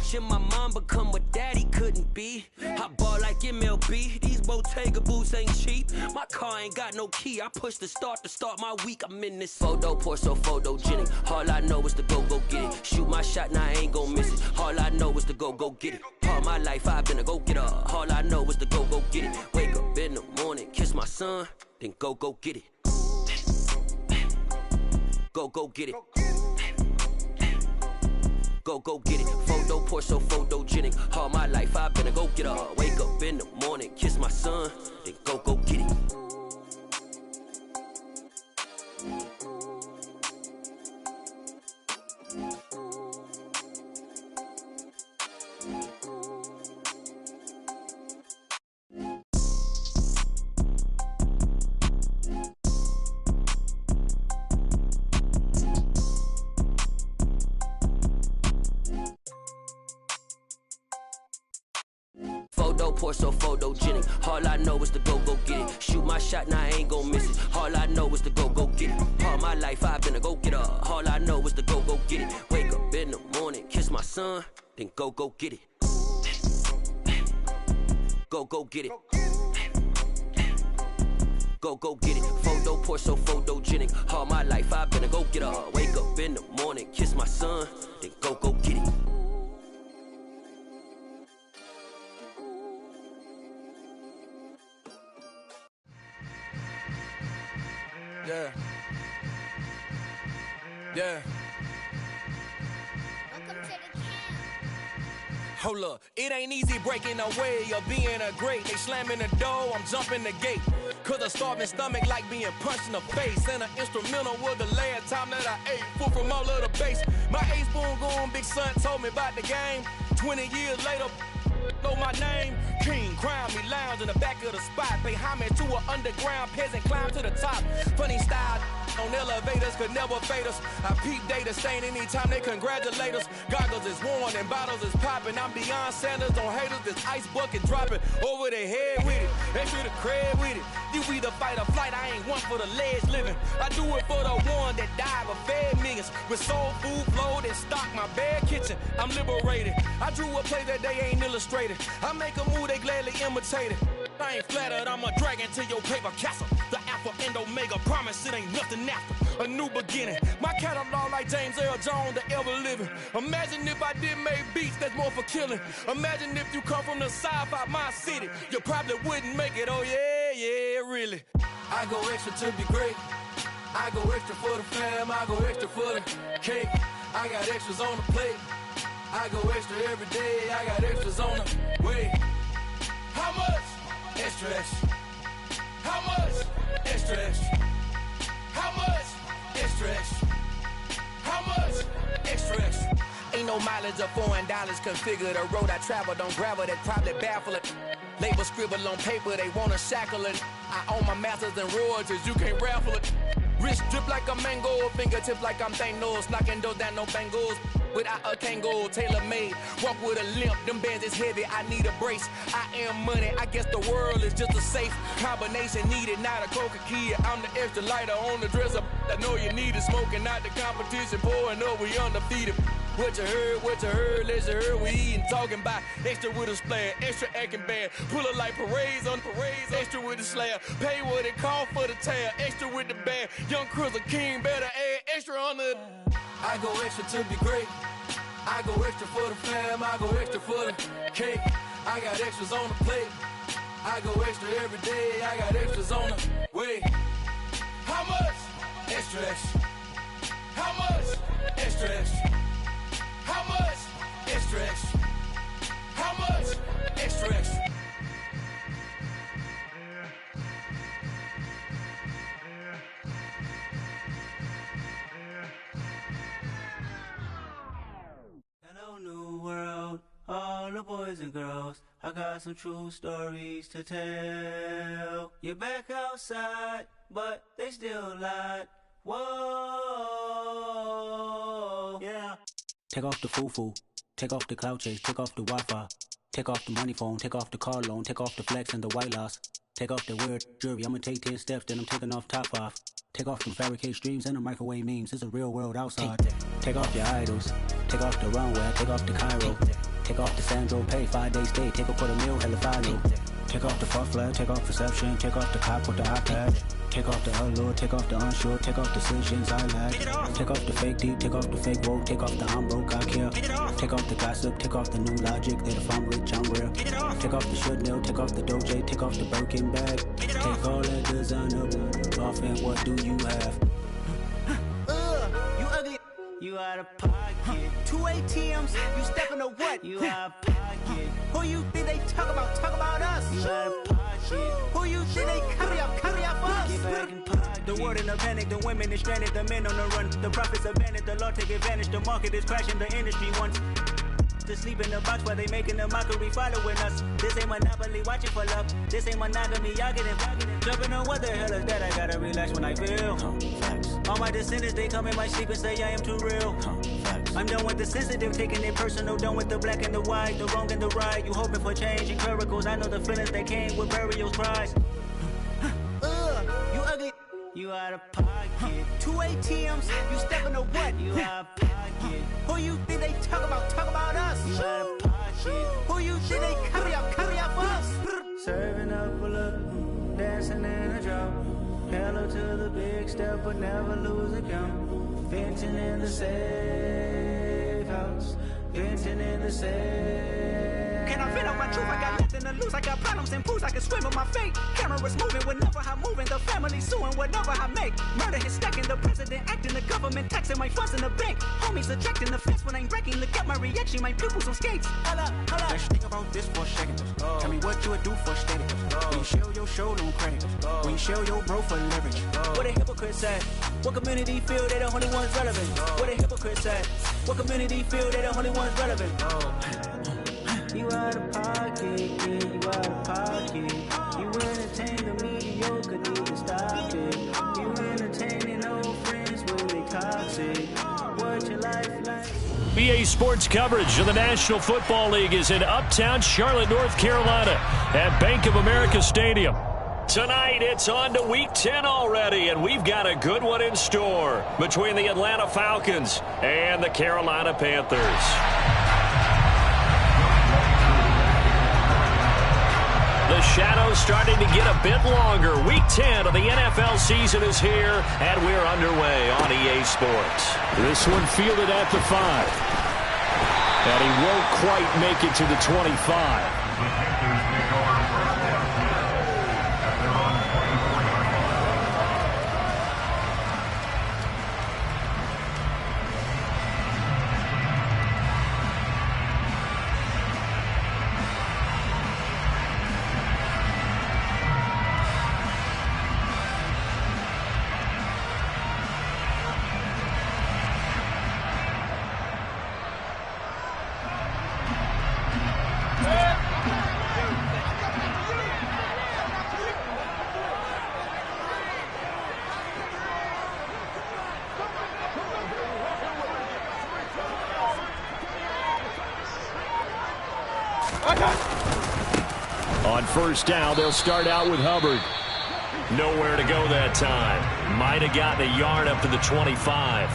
watching my mom become what daddy couldn't be. I ball like MLB, these Bottega boots ain't cheap. My car ain't got no key, I push the start to start my week. I'm in this photo, pour so photogenic. All I know is to go get it. Shoot my shot, now I ain't gon' miss it. All I know is to go get it. All my life I've been a go-getter. All I know is to go get it. Wake up in the morning, kiss my son, then go get it. Go get it. Go get it. Photo, pour so photogenic. All my life I've been a go-getter. Wake up in the morning, kiss my son, then go get it. Pour so photogenic. All I know is to go get it. Shoot my shot, now I ain't gon' miss it. All I know is to go get it. All my life I've been a go-getter. All I know is to go get it. Wake up in the morning, kiss my son, then go get it. Go get it. Go get it. Photo, pour so photogenic. All my life I've been a go-getter. Wake up in the morning, kiss my son, then go get it. Yeah. Yeah. Welcome to the camp. Hold up, it ain't easy breaking away or being a great. They slamming the door, I'm jumping the gate. Cause a starving stomach like being punched in the face. And an instrumental was the last time that I ate food from all of the base. My ace boom going big son told me about the game. 20 years later, know my name. King, crown me, lounge in the back of the spot. Pay homage to an underground peasant, climb to the top. Funny style on elevators could never fade us. I peep data stain anytime they congratulate us. Goggles is worn and bottles is popping. I'm beyond Sanders on haters, this ice bucket dropping over their head with it. They should have cred with it. You either fight or flight, I ain't one for the ledge living. I do it for the one that died but fed millions. With soul food flowed and stocked my bare kitchen. I'm liberated. I drew a play that they ain't illustrated. I make a move, they gladly imitate it. I ain't flattered, I'm a dragon to your paper castle. The Alpha and Omega, promise it ain't nothing after. A new beginning. My catalog like James Earl Jones, the ever living. Imagine if I did make beats that's more for killing. Imagine if you come from the south out my city. You probably wouldn't make it, oh yeah, really. I go extra to be great. I go extra for the fam, I go extra for the cake. I got extras on the plate. I go extra every day, I got extras on the way. How much? Extra, extra. How much? Extra, extra. How much? Extra, extra. How much? Extra, extra. Ain't no mileage of $4 configure the road I travel. Don't gravel, that probably baffle it. Label scribble on paper, they wanna shackle it. I own my masters and royalties, you can't raffle it. Wrist drip like a mango, fingertips like I'm Thanos. Knocking those down, no bangles. Without a Kango, tailor-made. Walk with a limp, them bands is heavy, I need a brace. I am money, I guess the world is just a safe combination needed, not a coca key. I'm the extra lighter on the dresser. I know you need it, smoking out the competition, pouring up, we undefeated. What you heard, let you heard, we eatin', talking about extra with a splash, extra acting bad. Pull it like parades on parades, extra with the slab. Pay what it cost for the tab, extra with the bag. Young Cruiser King, better add extra on the. I go extra to be great. I go extra for the fam, I go extra for the cake. I got extras on the plate. I go extra every day, I got extras on the way. How much? Extra, extra. How much? Extra, extra. How much? Extra, extra. How much? Extra, extra. Hello, new world, all the boys and girls. I got some true stories to tell. You're back outside, but they still lied. Whoa, yeah. Take off the foo-foo, take off the cloud chase, take off the Wi-Fi, take off the money phone, take off the car loan, take off the flex and the white loss, take off the weird jewelry. I'ma take 10 steps, then I'm taking off top off. Take off the fabricate streams and the microwave memes. It's a real world outside. Take off your idols, take off the runway, take off the Cairo. Take off the Sandro pay, 5-day stay, take a $250,000, hella final. Take off the fuck flag, take off perception, take off the cop with the iPad. Take off the allure, take off the unsure, take off decisions I lack. Take off the fake deep, take off the fake woke, take off the I'm broke, I care. Take off the gossip, take off the new logic, that if I'm rich, I'm real. Take off the should know, take off the Doja, take off the Birkin bag. Take all that designer off and what do you have? You ugly, you out of pocket. 2 ATMs, you stepping to what? You out of pocket. Who you think they talk about us? You out of pocket. Who you think they carry up for us? Get back in pocket. The world in a panic, the women is stranded, the men on the run. The profits abandoned, the law take advantage, the market is crashing, the industry wants to sleep in the box while they making a mockery following us. This ain't Monopoly, watching for love. This ain't monogamy, y'all get it. Jumping on what the hell is that? I gotta relax when I feel. All my descendants, they come in my sleep and say I am too real. I'm done with the sensitive, taking it personal. Done with the black and the white, the wrong and the right. You hoping for change and miracles. I know the feelings that came with burial cries. You ugly, you out of pocket. 2 ATMs, you stepping to what? You out of pocket. Who you think they talk about us? You out of pocket. Who you think they carry up for us? Serving up a look, dancing in a drop. Hello to the big step, but never lose a count. Venting in the safe house. Venting in the safe. Can I fit out my truth? I got nothing to lose. I got problems and fools. I can swim with my fate. Cameras moving whenever I'm moving. The family suing whatever I make. Murder is stacking. The president acting. The government taxing my funds in the bank. Homies ejecting the fence when I'm breaking. Look at my reaction. My pupils on skates. Hold up. Let's think about this for a second. Tell me what you would do for steady. When you show your show, don't credit. When you show your bro for leverage. What a hypocrite said. What community feel they the only ones relevant? What a hypocrite said. What community feel they the only ones relevant? You out of pocket, yeah, you out of pocket. You entertain the mediocre, need to stop it. You entertaining old friends when they toxic. What your life like? BA Sports coverage of the National Football League is in Uptown Charlotte, North Carolina at Bank of America Stadium. Tonight, it's on to Week 10 already, and we've got a good one in store between the Atlanta Falcons and the Carolina Panthers. The shadow's starting to get a bit longer. Week 10 of the NFL season is here, and we're underway on EA Sports. This one fielded at the 5. And he won't quite make it to the 25. On first down, they'll start out with Hubbard. Nowhere to go that time. Might have gotten a yard up to the 25.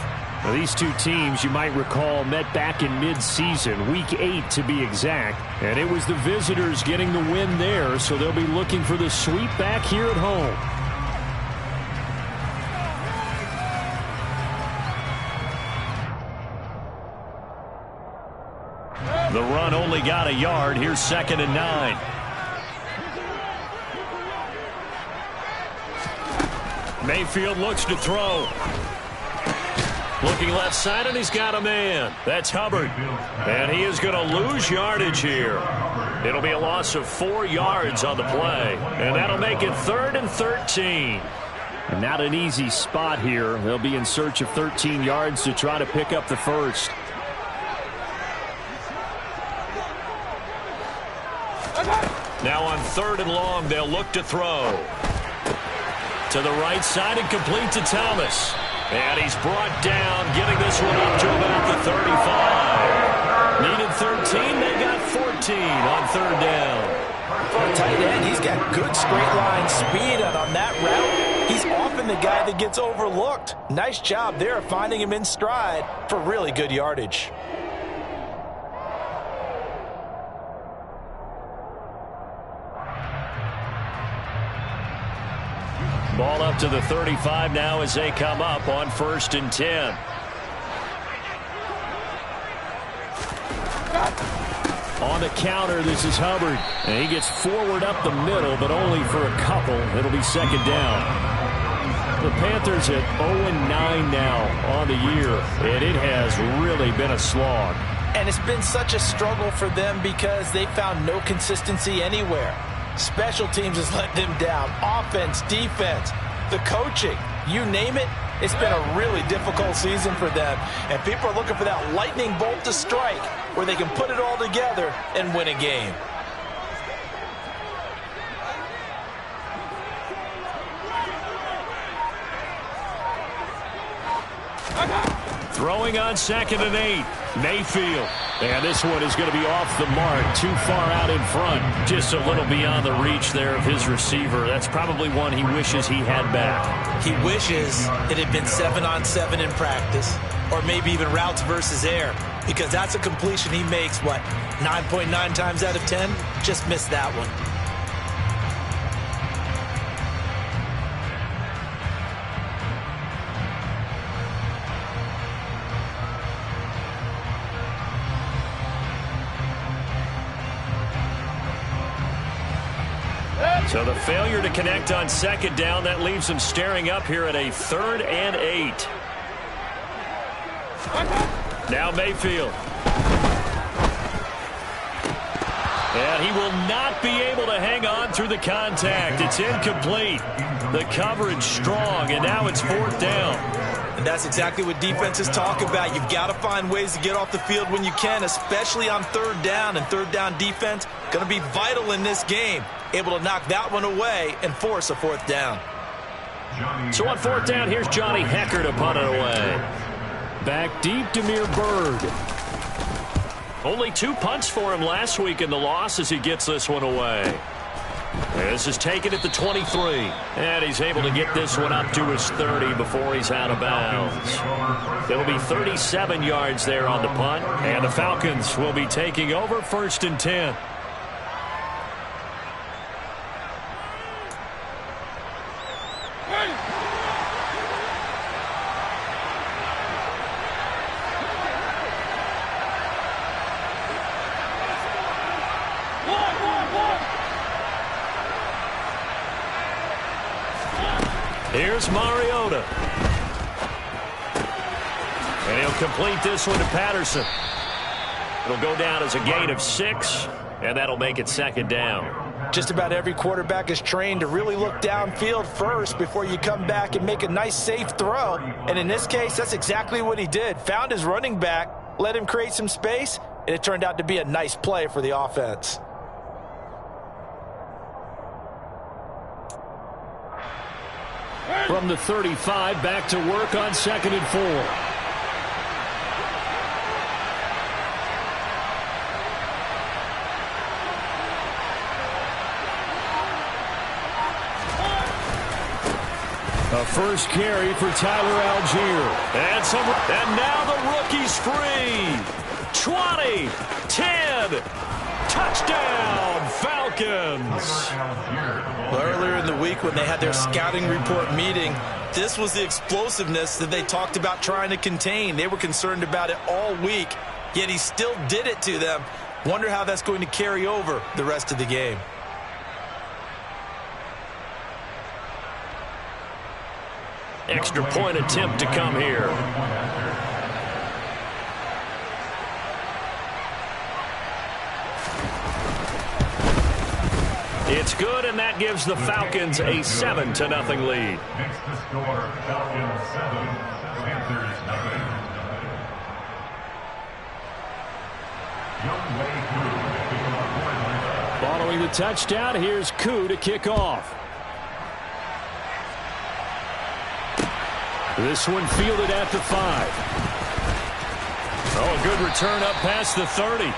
Now, these two teams, you might recall, met back in mid-season, Week 8 to be exact. And it was the visitors getting the win there, so they'll be looking for the sweep back here at home. The run only got a yard. Here's 2nd and 9. Mayfield looks to throw. Looking left side, and he's got a man. That's Hubbard. And he is going to lose yardage here. It'll be a loss of 4 yards on the play. And that'll make it 3rd and 13. And not an easy spot here. They'll be in search of 13 yards to try to pick up the first. Now on 3rd and long, they'll look to throw. To the right side and complete to Thomas. And he's brought down, getting this one up to about the 35. Needed 13, they got 14 on 3rd down. For a tight end, he's got good straight line speed, and on that route, he's often the guy that gets overlooked. Nice job there finding him in stride for really good yardage. Ball up to the 35 now as they come up on 1st and 10. On the counter, this is Hubbard. And he gets forward up the middle, but only for a couple. It'll be 2nd down. The Panthers at 0-9 now on the year, and it has really been a slog. And it's been such a struggle for them because they found no consistency anywhere. Special teams has let them down. Offense, defense, the coaching, you name it. It's been a really difficult season for them. And people are looking for that lightning bolt to strike where they can put it all together and win a game. Throwing on 2nd and 8. Mayfield. And this one is going to be off the mark. Too far out in front. Just a little beyond the reach there of his receiver. That's probably one he wishes he had back. He wishes it had been 7-on-7 in practice. Or maybe even routes versus air. Because that's a completion he makes, 9.9 times out of 10? Just missed that one. So the failure to connect on 2nd down, that leaves them staring up here at a 3rd and 8. Now Mayfield. And he will not be able to hang on through the contact. It's incomplete. The coverage strong, and now it's 4th down. And that's exactly what defenses talk about. You've got to find ways to get off the field when you can, especially on 3rd down. And 3rd down defense going to be vital in this game. Able to knock that one away and force a 4th down. So on 4th down, here's Johnny Hecker to punt it away. Back deep, Demir Bird. Only 2 punts for him last week in the loss as he gets this one away. This is taken at the 23. And he's able to get this one up to his 30 before he's out of bounds. It'll be 37 yards there on the punt. And the Falcons will be taking over 1st and 10. Here's Mariota. And he'll complete this one to Patterson. It'll go down as a gain of 6, and that'll make it 2nd down. Just about every quarterback is trained to really look downfield first before you come back and make a nice, safe throw. And in this case, that's exactly what he did. Found his running back, let him create some space, and it turned out to be a nice play for the offense. From the 35, back to work on 2nd and 4. A first carry for Tyler Algier. And now the rookie's free. 20, 10, touchdown, Falcons. Well, earlier in the week when they had their scouting report meeting, this was the explosiveness that they talked about trying to contain. They were concerned about it all week, yet he still did it to them. Wonder how that's going to carry over the rest of the game. Extra point attempt to come here. It's good, and that gives the Falcons a 7-0 lead. Next to score, Falcons 7, Panthers 9. Following the touchdown, here's Koo to kick off. This one fielded at the 5. Oh, a good return up past the 30.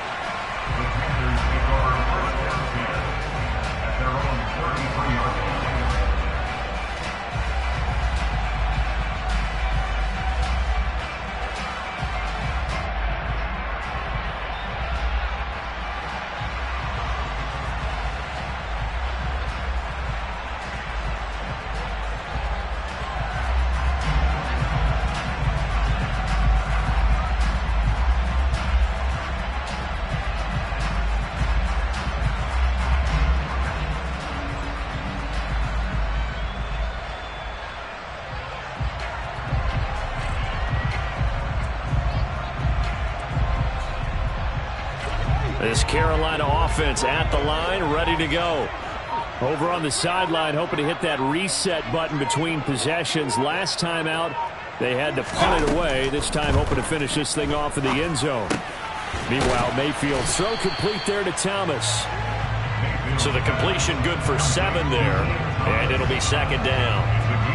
This Carolina offense at the line, ready to go. Over on the sideline, hoping to hit that reset button between possessions. Last time out, they had to punt it away. This time, hoping to finish this thing off in the end zone. Meanwhile, Mayfield throw complete there to Thomas. So the completion good for 7 there, and it'll be second down.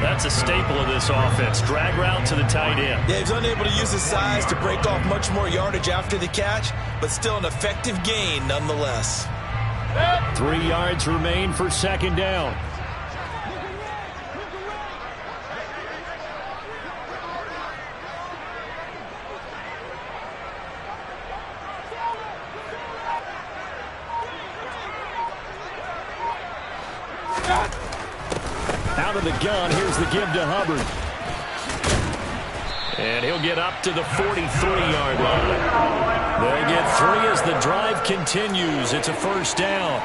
That's a staple of this offense. Drag route to the tight end. Yeah, he's unable to use his size to break off much more yardage after the catch, but still an effective gain nonetheless. 3 yards remain for second down. Out of the gun, here's the give to Hubbard. And he'll get up to the 43-yard line. They'll get 3 as the drive continues. It's a first down.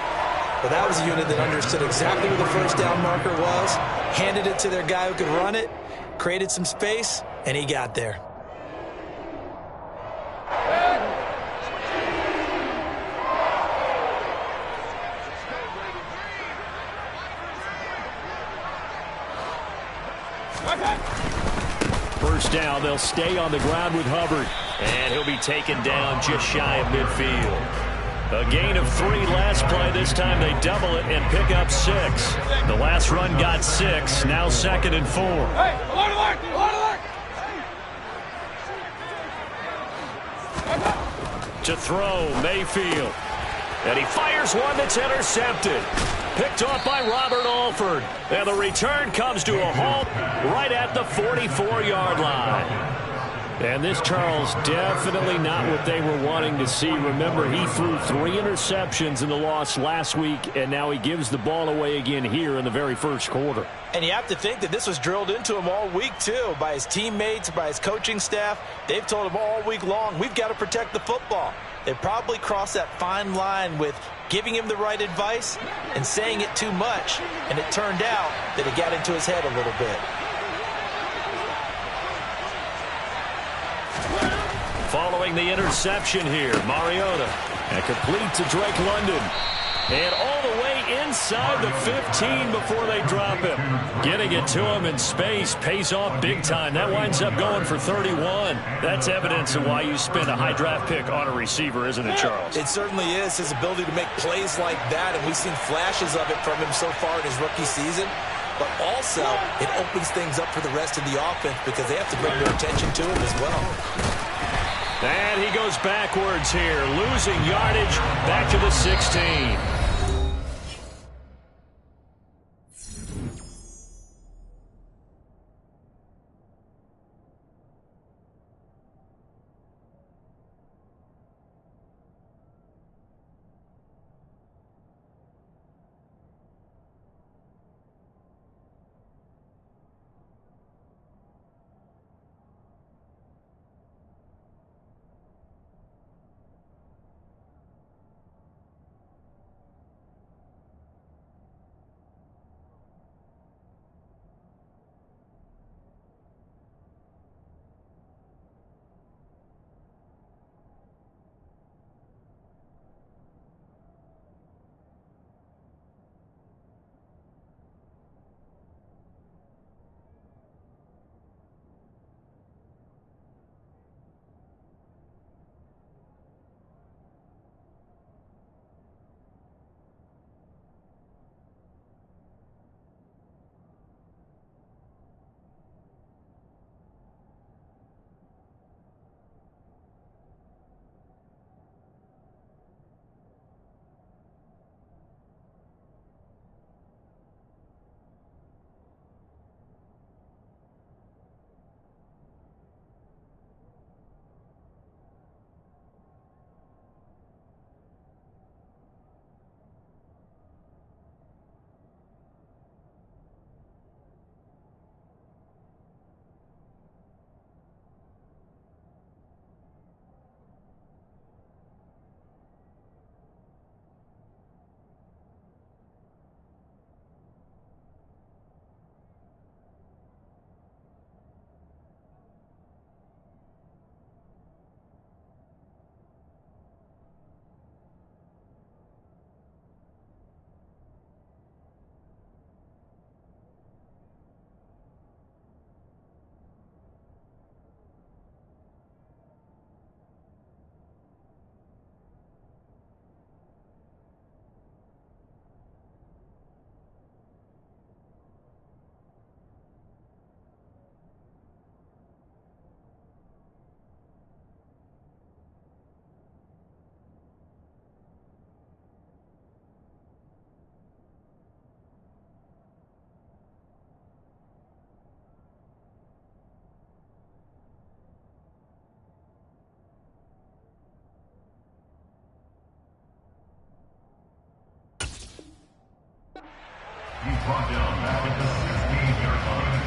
Well, that was a unit that understood exactly where the first down marker was, handed it to their guy who could run it, created some space, and he got there. First down, they'll stay on the ground with Hubbard. And he'll be taken down just shy of midfield. A gain of 3 last play. This time they double it and pick up 6. The last run got 6. Now 2nd and 4. To throw, Mayfield. And he fires one that's intercepted. Picked off by Robert Alford. And the return comes to a halt right at the 44-yard line. And this, Charles, definitely not what they were wanting to see. Remember, he threw 3 interceptions in the loss last week, and now he gives the ball away again here in the very first quarter. And you have to think that this was drilled into him all week, too, by his teammates, by his coaching staff. They've told him all week long, we've got to protect the football. They probably crossed that fine line with giving him the right advice and saying it too much, and it turned out that it got into his head a little bit. Following the interception here, Mariota. And complete to Drake London. And all the way inside the 15 before they drop him. Getting it to him in space pays off big time. That winds up going for 31. That's evidence of why you spend a high draft pick on a receiver, isn't it, Charles? It certainly is. His ability to make plays like that, and we've seen flashes of it from him so far in his rookie season. But also, it opens things up for the rest of the offense because they have to bring their attention to him as well. And he goes backwards here, losing yardage back to the 16. Brought down back at the 16-yard line.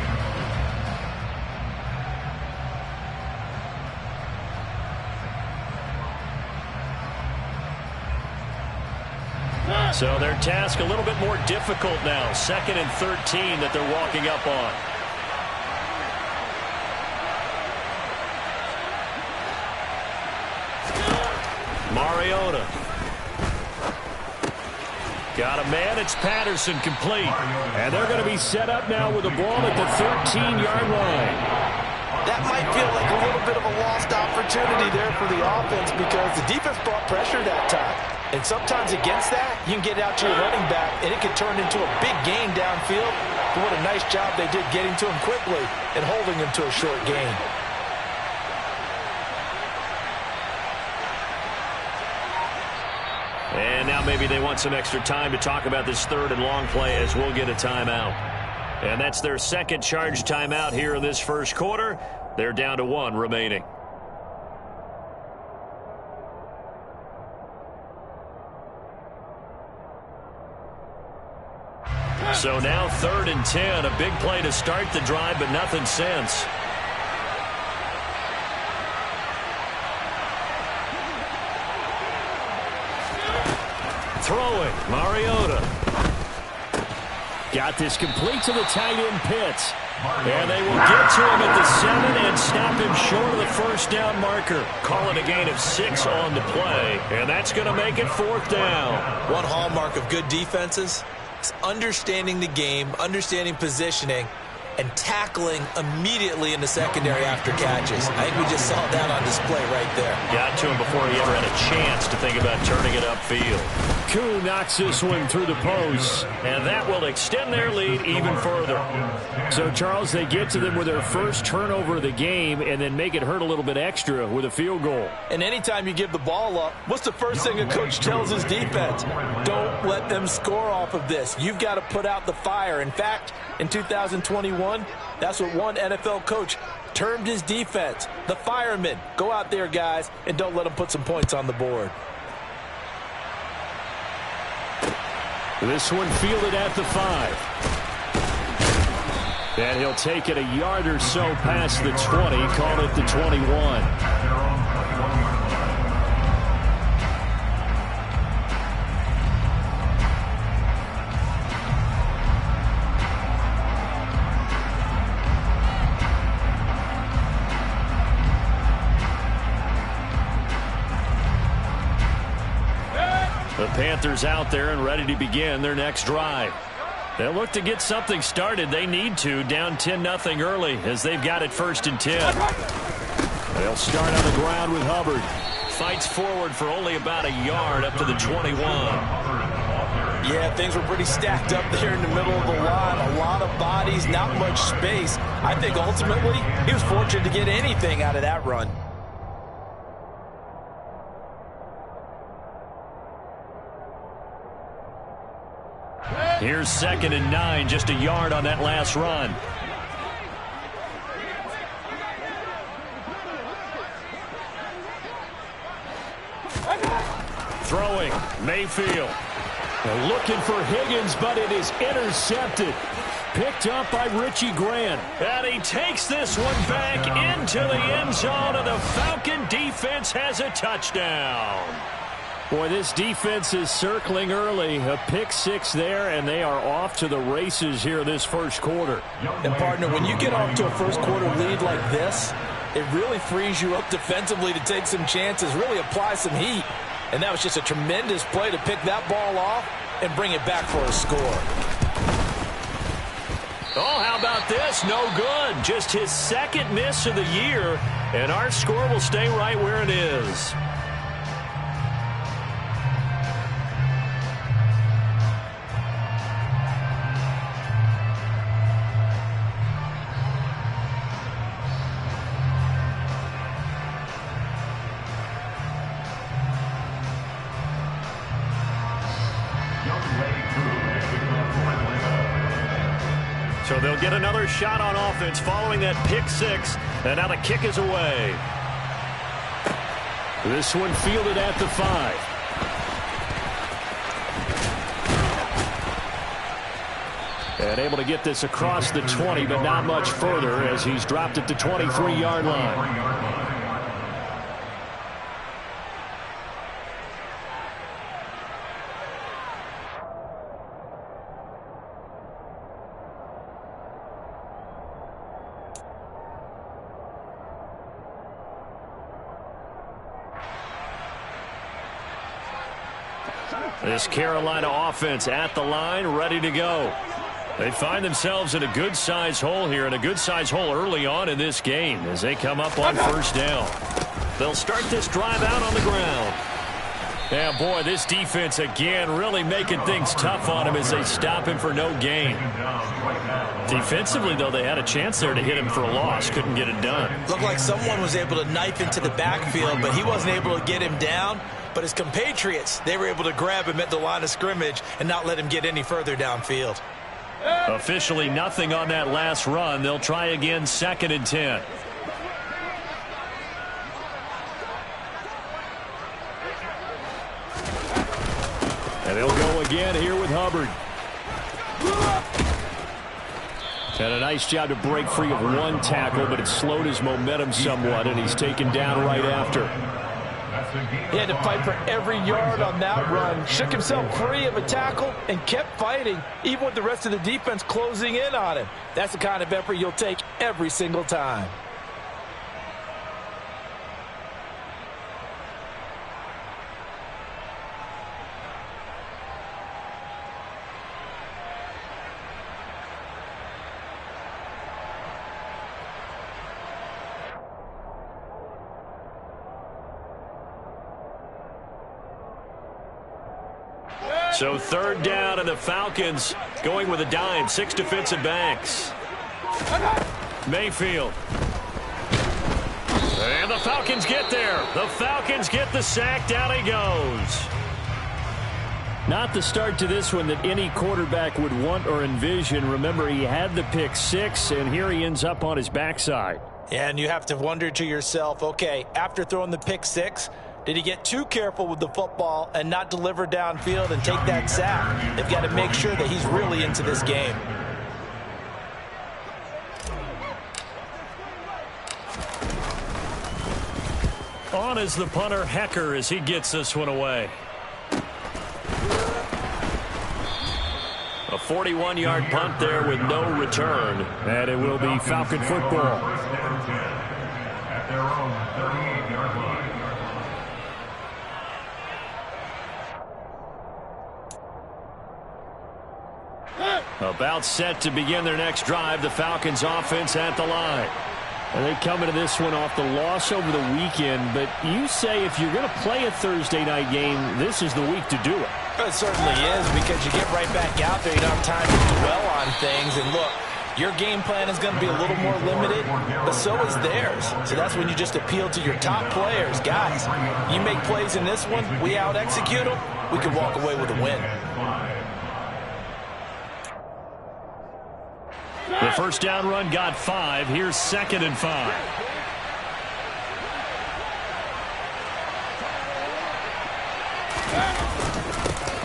So their task a little bit more difficult now. 2nd and 13 that they're walking up on. Mariota. Got a man. It's Patterson complete. And they're going to be set up now with the ball at the 13-yard line. That might feel like a little bit of a lost opportunity there for the offense because the defense brought pressure that time. And sometimes against that, you can get out to your running back, and it can turn into a big gain downfield. But what a nice job they did getting to him quickly and holding him to a short gain. And now maybe they want some extra time to talk about this 3rd and long play as we'll get a timeout. And that's their 2nd charge timeout here in this first quarter. They're down to 1 remaining. So now 3rd and 10. A big play to start the drive, but nothing since. Throwing, Mariota. Got this complete to the tight end Pitts. And they will get to him at the 7 and stop him short of the first down marker. Call it a gain of 6 on the play. And that's going to make it 4th down. One hallmark of good defenses is understanding the game, understanding positioning, and tackling immediately in the secondary after catches. I think we just saw that on display right there. Got to him before he ever had a chance to think about turning it upfield. Koo knocks this one through the post, and that will extend their lead even further. So, Charles, they get to them with their first turnover of the game and then make it hurt a little bit extra with a field goal. And anytime you give the ball up, what's the first thing a coach tells his defense? Don't let them score off of this. You've got to put out the fire. In fact, in 2021, that's what one NFL coach termed his defense, the firemen. Go out there, guys, and don't let them put some points on the board. This one fielded at the 5. And he'll take it a yard or so past the 20, call it the 21. The Panthers out there and ready to begin their next drive. They'll look to get something started. They need to, down 10-0 early as they've got it 1st and 10. They'll start on the ground with Hubbard. Fights forward for only about a yard up to the 21. Yeah, things were pretty stacked up there in the middle of the line. A lot of bodies, not much space. I think ultimately he was fortunate to get anything out of that run. Here's 2nd and 9, just a yard on that last run. Throwing, Mayfield. They're looking for Higgins, but it is intercepted. Picked up by Richie Grant. And he takes this one back into the end zone, and the Falcon defense has a touchdown. Boy, this defense is circling early. A pick 6 there, and they are off to the races here this first quarter. And, partner, when you get off to a first quarter lead like this, it really frees you up defensively to take some chances, really apply some heat. And that was just a tremendous play to pick that ball off and bring it back for a score. Oh, how about this? No good. Just his 2nd miss of the year, and our score will stay right where it is. So they'll get another shot on offense following that pick 6, and now the kick is away. This one fielded at the 5. And able to get this across the 20, but not much further as he's dropped it to 23-yard line. This Carolina offense at the line, ready to go. They find themselves in a good-sized hole here, and a good-sized hole early on in this game as they come up on first down. They'll start this drive out on the ground. Yeah, boy, this defense again really making things tough on him as they stop him for no gain. Defensively, though, they had a chance there to hit him for a loss. Couldn't get it done. Looked like someone was able to knife into the backfield, but he wasn't able to get him down. But his compatriots, they were able to grab him at the line of scrimmage and not let him get any further downfield. Officially nothing on that last run. They'll try again, 2nd and 10. And they'll go again here with Hubbard. And a nice job to break free of one tackle, but it slowed his momentum somewhat, and he's taken down right after. He had to fight for every yard on that run. Shook himself free of a tackle and kept fighting, even with the rest of the defense closing in on him. That's the kind of effort you'll take every single time. So 3rd down, and the Falcons going with a dime. 6 defensive backs. Mayfield. And the Falcons get there. The Falcons get the sack. Down he goes. Not the start to this one that any quarterback would want or envision. Remember, he had the pick 6, and here he ends up on his backside. And you have to wonder to yourself, okay, after throwing the pick 6, did he get too careful with the football and not deliver downfield and take that sack? They've got to make sure that he's really into this game. On is the punter, Hecker, as he gets this one away. A 41-yard punt there with no return, and it will be Falcon football. At their own 38-yard line. About set to begin their next drive, the Falcons offense at the line. And they come into this one off the loss over the weekend, but you say if you're going to play a Thursday night game, this is the week to do it. It certainly is, because you get right back out there. You don't have time to dwell on things. And look, your game plan is going to be a little more limited, but so is theirs. So that's when you just appeal to your top players. Guys, you make plays in this one, we out-execute them, we could walk away with a win. The first down run got 5. Here's 2nd and 5.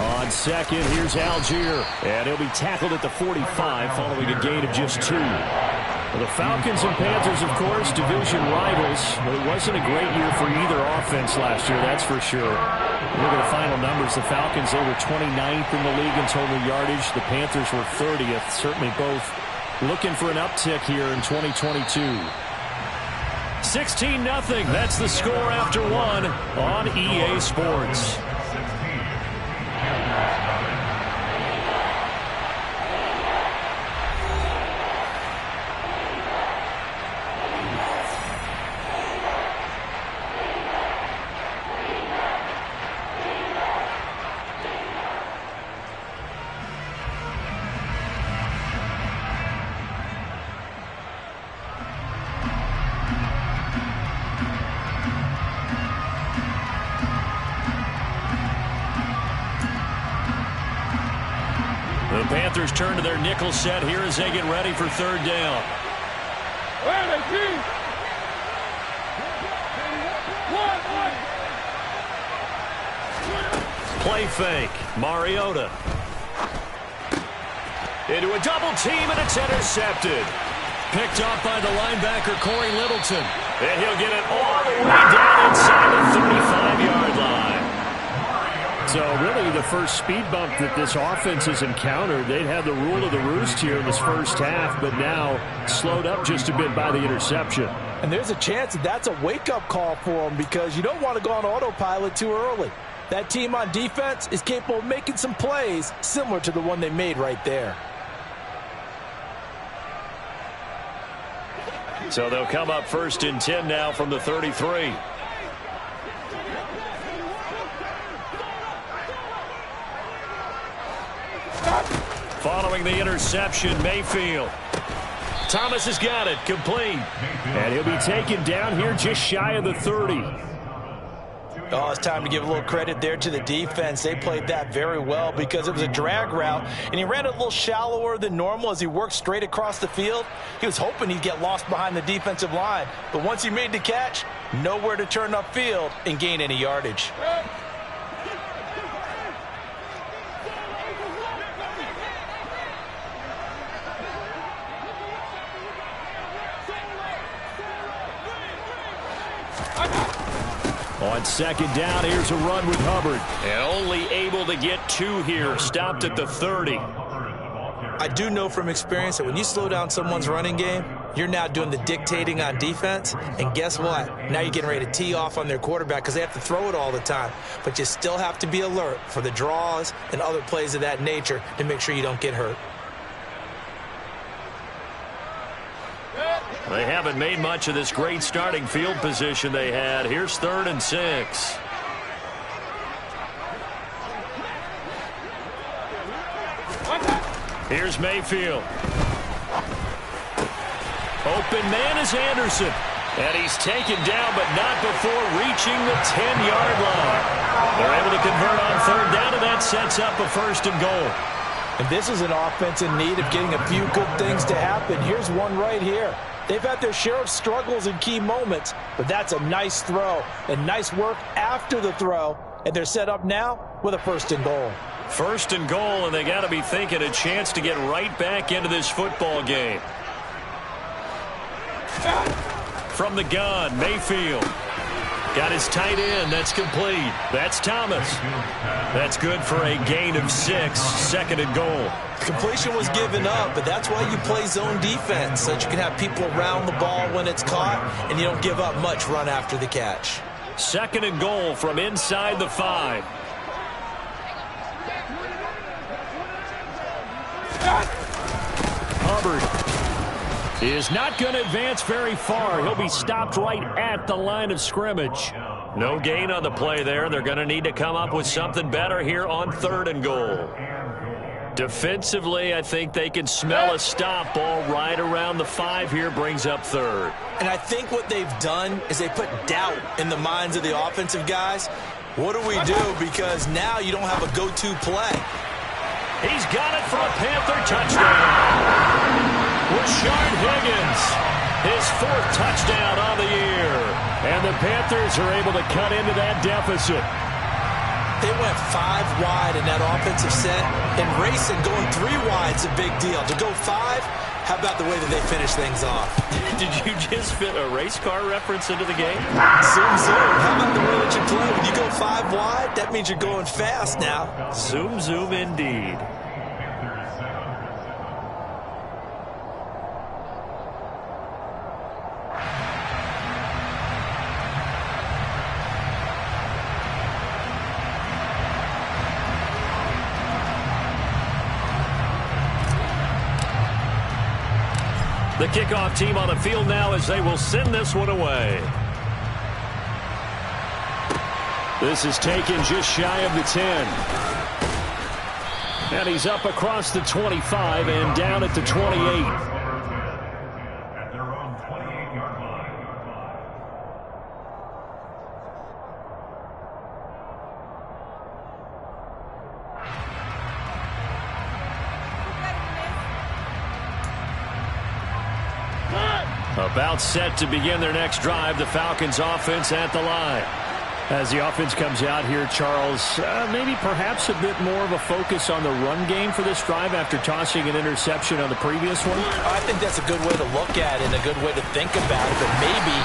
On second, here's Algier. And he'll be tackled at the 45 following a gain of just 2. Well, the Falcons and Panthers, of course, division rivals. But it wasn't a great year for either offense last year, that's for sure. Look at the final numbers. The Falcons, they were 29th in the league in total yardage. The Panthers were 30th. Certainly both looking for an uptick here in 2022. 16-0. That's the score after 1 on EA Sports. The Panthers turn to their nickel set here as they get ready for 3rd down. Play fake. Mariota. into a double team, and it's intercepted. Picked off by the linebacker, Corey Littleton. And he'll get it all the way down inside the 35-yard line. So really the first speed bump that this offense has encountered. They'd had the rule of the roost here in this first half, but now slowed up just a bit by the interception. And there's a chance that that's a wake-up call for them because you don't want to go on autopilot too early. That team on defense is capable of making some plays similar to the one they made right there. So they'll come up 1st and 10 now from the 33. Following the interception, Mayfield. Thomas has got it, complete. And he'll be taken down here just shy of the 30. Oh, it's time to give a little credit there to the defense. They played that very well because it was a drag route, and he ran a little shallower than normal as he worked straight across the field. He was hoping he'd get lost behind the defensive line, but once he made the catch, nowhere to turn upfield and gain any yardage. On 2nd down, here's a run with Hubbard. And only able to get 2 here. Stopped at the 30. I do know from experience that when you slow down someone's running game, you're now doing the dictating on defense. And guess what? Now you're getting ready to tee off on their quarterback because they have to throw it all the time. But you still have to be alert for the draws and other plays of that nature to make sure you don't get hurt. They haven't made much of this great starting field position they had. Here's 3rd and 6. Here's Mayfield. Open man is Anderson. And he's taken down, but not before reaching the 10-yard line. They're able to convert on 3rd down, and that sets up a 1st and goal. And this is an offense in need of getting a few good things to happen. Here's one right here. They've had their share of struggles in key moments, but that's a nice throw and nice work after the throw. And they're set up now with a 1st and goal. 1st and goal, and they got to be thinking a chance to get right back into this football game. From the gun, Mayfield. Got his tight end. That's complete. That's Thomas. That's good for a gain of 6. 2nd and goal. Completion was given up, but that's why you play zone defense, so that you can have people around the ball when it's caught, and you don't give up much run after the catch. 2nd and goal from inside the 5. Hubbard is not going to advance very far. He'll be stopped right at the line of scrimmage. No gain on the play there. They're going to need to come up with something better here on 3rd and goal. Defensively, I think they can smell a stop. Ball right around the 5 here, brings up 3rd. And I think what they've done is they put doubt in the minds of the offensive guys. What do we do? Because now you don't have a go-to play. He's got it for a Panther touchdown. Rashard Higgins, his 4th touchdown on the year. And the Panthers are able to cut into that deficit. They went 5 wide in that offensive set, and racing going 3 wide is a big deal. To go 5, how about the way that they finish things off? Did you just fit a race car reference into the game? Zoom, zoom. How about the way that you play? When you go 5 wide, that means you're going fast now. Zoom, zoom indeed. The kickoff team on the field now as they will send this one away. This is taken just shy of the 10. And he's up across the 25 and down at the 28. At their own 28-yard line. About set to begin their next drive, the Falcons offense at the line. As the offense comes out here, Charles, maybe perhaps a bit more of a focus on the run game for this drive after tossing an interception on the previous one? I think that's a good way to look at it and a good way to think about it, but maybe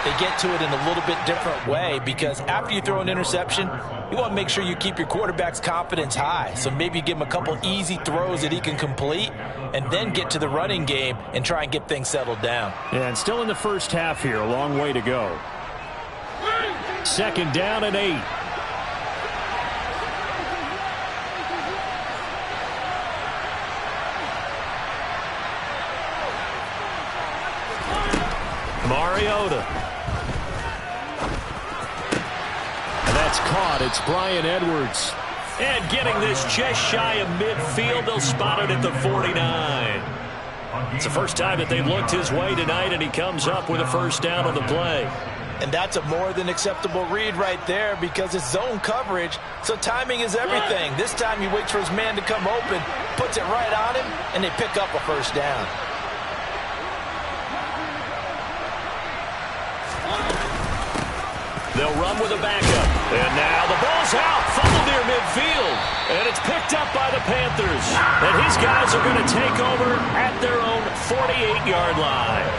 they get to it in a little bit different way, because after you throw an interception, you want to make sure you keep your quarterback's confidence high. So maybe you give him a couple easy throws that he can complete and then get to the running game and try and get things settled down. Yeah, and still in the first half here, a long way to go. 2nd down and 8. Mariota. And that's caught. It's Bryan Edwards. And getting this just shy of midfield. They'll spot it at the 49. It's the first time that they've looked his way tonight, and he comes up with a first down on the play. And that's a more than acceptable read right there, because it's zone coverage, so timing is everything. This time he waits for his man to come open, puts it right on him, and they pick up a first down. They'll run with a backup. And now the ball's out. Fumble near midfield. And it's picked up by the Panthers. And his guys are going to take over at their own 48-yard line.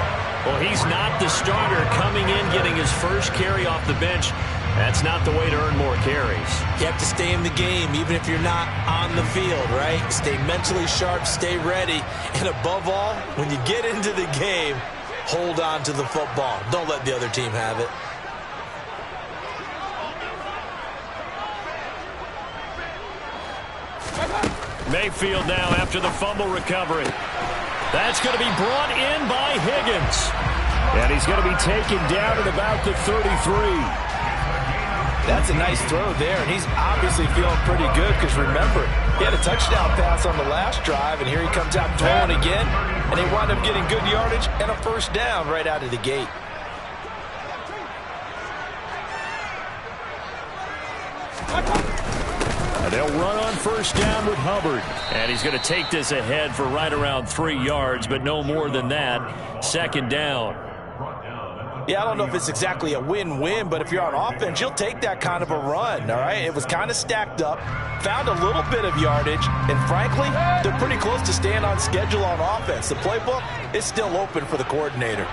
Well, he's not the starter coming in, getting his first carry off the bench. That's not the way to earn more carries. You have to stay in the game, even if you're not on the field, right? Stay mentally sharp, stay ready. And above all, when you get into the game, hold on to the football. Don't let the other team have it. Mayfield now after the fumble recovery. That's going to be brought in by Higgins. And he's going to be taken down at about the 33. That's a nice throw there, and he's obviously feeling pretty good, because remember, he had a touchdown pass on the last drive, and here he comes out throwing again, and they wound up getting good yardage and a first down right out of the gate. They'll run on first down with Hubbard. And he's going to take this ahead for right around 3 yards, but no more than that. 2nd down. Yeah, I don't know if it's exactly a win-win, but if you're on offense, you'll take that kind of a run, all right? It was kind of stacked up, found a little bit of yardage, and frankly, they're pretty close to staying on schedule on offense. The playbook is still open for the coordinator.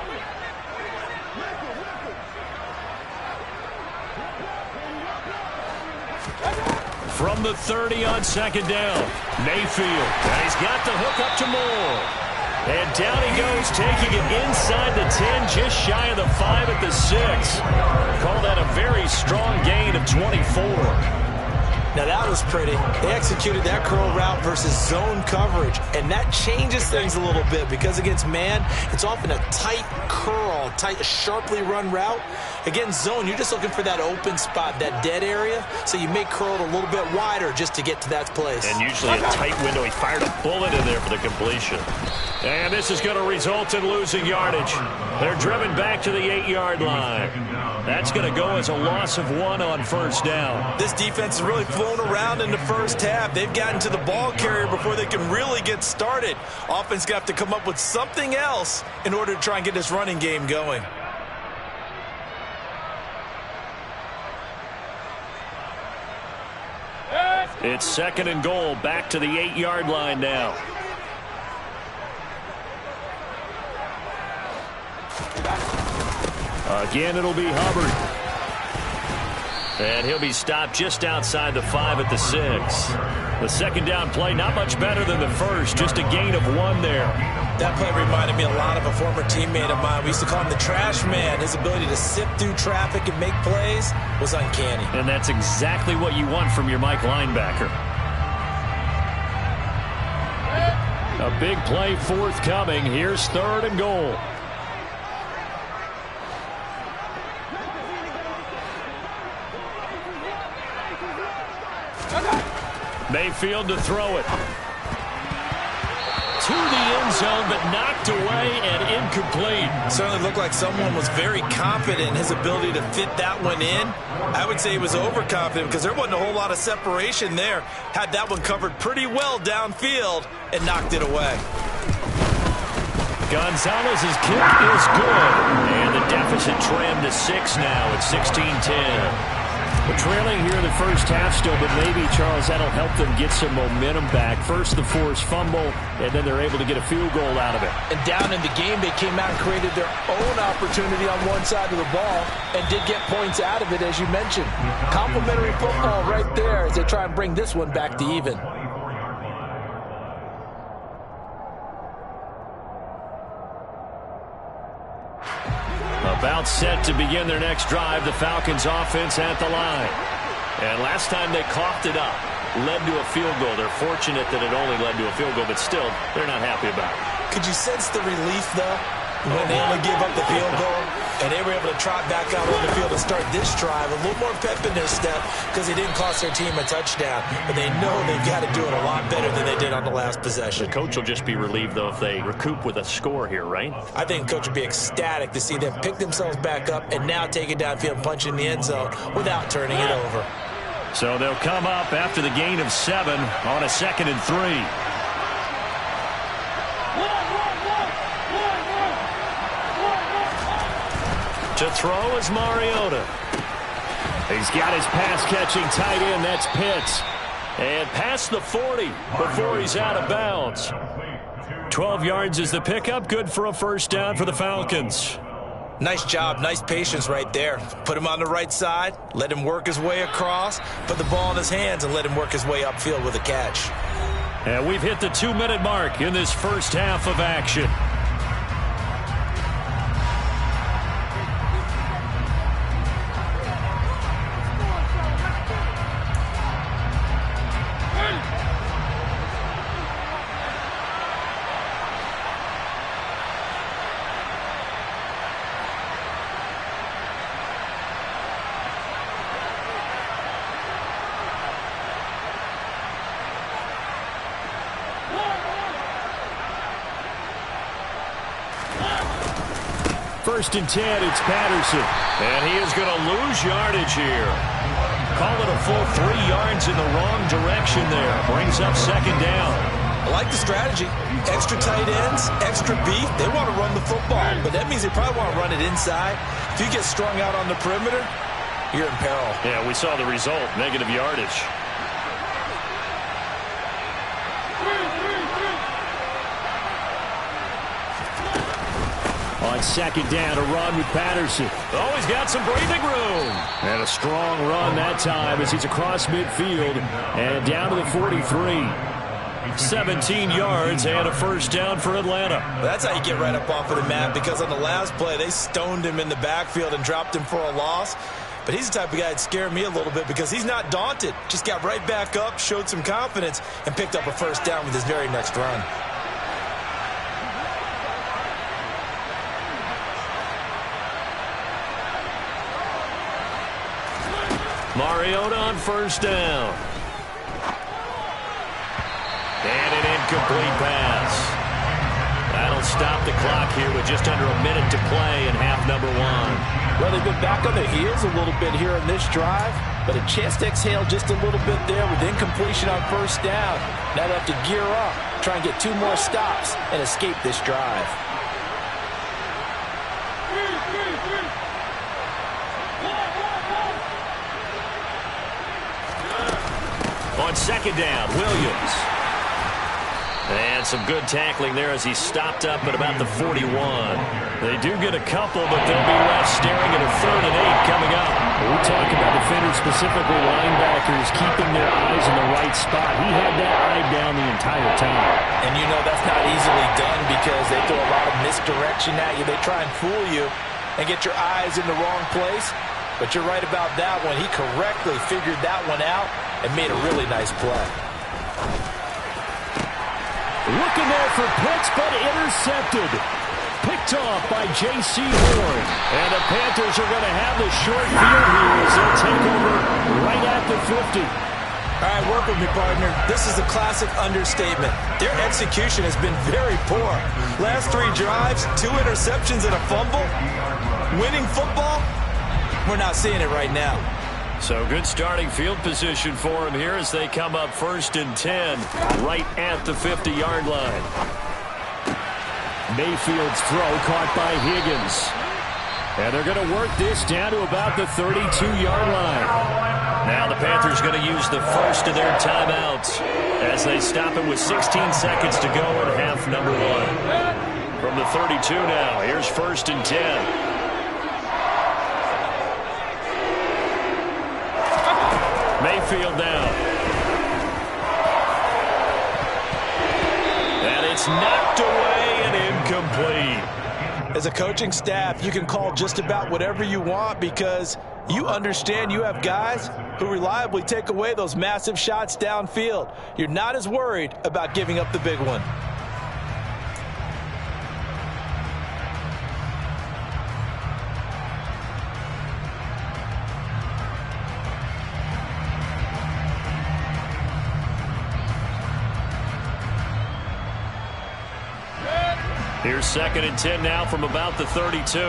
From the 30 on 2nd down, Mayfield. And he's got the hook up to Moore. And down he goes, taking it inside the 10, just shy of the 5 at the 6. Call that a very strong gain of 24. Now that was pretty. They executed that curl route versus zone coverage, and that changes things a little bit, because against man, it's often a tight curl, tight, sharply run route. Against zone, you're just looking for that open spot, that dead area, so you may curl it a little bit wider just to get to that place. And usually a tight window. He fired a bullet in there for the completion. And this is going to result in losing yardage. They're driven back to the 8-yard line. That's going to go as a loss of 1 on first down. This defense has really flown around in the first half. They've gotten to the ball carrier before they can really get started. Offense going to have to come up with something else in order to try and get this running game going. It's 2nd and goal, back to the 8-yard line now. Again, it'll be Hubbard. And he'll be stopped just outside the 5 at the 6. The 2nd down play, not much better than the first, just a gain of 1 there. That play reminded me a lot of a former teammate of mine. We used to call him the trash man. His ability to sift through traffic and make plays was uncanny. And that's exactly what you want from your Mike linebacker. A big play forthcoming. Here's 3rd and goal. Mayfield to throw it. To the end zone, but knocked away and incomplete. Certainly looked like someone was very confident in his ability to fit that one in. I would say he was overconfident, because there wasn't a whole lot of separation there. Had that one covered pretty well downfield and knocked it away. Gonzalez's kick is good. And the deficit trimmed to 6 now at 16-10. Trailing here in the first half still, but maybe, Charles, that'll help them get some momentum back. First the forced fumble, and then they're able to get a field goal out of it. And down in the game, they came out and created their own opportunity on one side of the ball and did get points out of it, as you mentioned. Complimentary football right there as they try and bring this one back to even. About set to begin their next drive, the Falcons offense at the line. And last time they coughed it up, led to a field goal. They're fortunate that it only led to a field goal, but still, they're not happy about it. Could you sense the relief, though, when they only gave up the field goal and they were able to trot back out on the field and start this drive? A little more pep in their step because they didn't cost their team a touchdown, but they know they've got to do it a lot better than they did on the last possession. The coach will just be relieved, though, if they recoup with a score here, right? I think the coach will be ecstatic to see them pick themselves back up and now take it downfield and punch in the end zone without turning it over. So they'll come up after the gain of 7 on a 2nd and 3. To throw is Mariota. He's got his pass-catching tight end. That's Pitts. And past the 40 before he's out of bounds. 12 yards is the pickup. Good for a first down for the Falcons. Nice job. Nice patience right there. Put him on the right side. Let him work his way across. Put the ball in his hands and let him work his way upfield with a catch. And we've hit the 2-minute mark in this first half of action. First and 10, it's Patterson. And he is going to lose yardage here. Call it a full 3 yards in the wrong direction there. Brings up 2nd down. I like the strategy. Extra tight ends, extra beef. They want to run the football, but that means they probably want to run it inside. If you get strung out on the perimeter, you're in peril. Yeah, we saw the result, negative yardage. On 2nd down, a run with Patterson. Oh, he's got some breathing room. And a strong run that time as he's across midfield and down to the 43. 17 yards and a first down for Atlanta. That's how you get right up off of the mat, because on the last play, they stoned him in the backfield and dropped him for a loss. But he's the type of guy that scared me a little bit because he's not daunted. Just got right back up, showed some confidence, and picked up a first down with his very next run. Mariota on first down. And an incomplete pass. That'll stop the clock here with just under a minute to play in half number 1. Well, they've been back on their heels a little bit here in this drive, but a chance to exhale just a little bit there with incompletion on first down. Now they have to gear up, try and get 2 more stops, and escape this drive. On 2nd down, Williams. And some good tackling there as he stopped up at about the 41. They do get a couple, but they'll be left staring at a 3rd and 8 coming up. We talk about defenders, specifically linebackers, keeping their eyes in the right spot. He had that eye down the entire time. And you know that's not easily done because they throw a lot of misdirection at you. They try and fool you and get your eyes in the wrong place. But you're right about that one. He correctly figured that one out and made a really nice play. Looking there for Pitts, but intercepted. Picked off by J.C. Horn. And the Panthers are going to have the short field here as they'll take over right at the 50. All right, work with me, partner. This is a classic understatement. Their execution has been very poor. Last 3 drives, 2 interceptions and a fumble. Winning football? We're not seeing it right now. So good starting field position for him here as they come up 1st and 10 right at the 50-yard line. Mayfield's throw caught by Higgins. And they're going to work this down to about the 32-yard line. Now the Panthers going to use the first of their timeouts as they stop it with 16 seconds to go in half number 1. From the 32 now, here's 1st and 10. Mayfield now. And it's knocked away and incomplete. As a coaching staff, you can call just about whatever you want because you understand you have guys who reliably take away those massive shots downfield. You're not as worried about giving up the big one. Here's 2nd and 10 now from about the 32.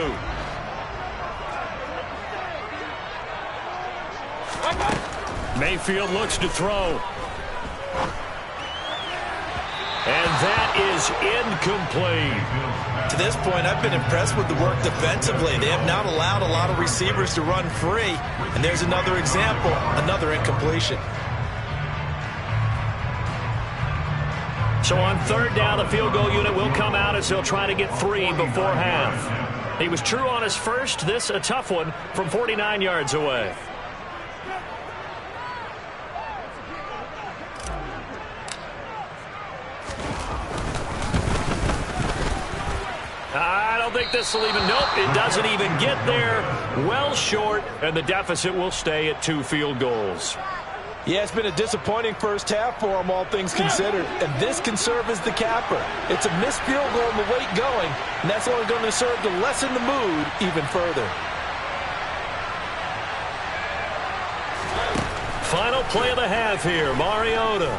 Mayfield looks to throw. And that is incomplete. To this point, I've been impressed with the work defensively. They have not allowed a lot of receivers to run free. And there's another example, another incompletion. So on 3rd down, the field goal unit will come out as he'll try to get 3 before half. He was true on his first. This a tough one from 49 yards away. I don't think this will even, nope, it doesn't even get there. Well short, and the deficit will stay at 2 field goals. Yeah, it's been a disappointing first half for them, all things considered. And this can serve as the capper. It's a missed field goal and the late going, and that's only going to serve to lessen the mood even further. Final play of the half here, Mariota.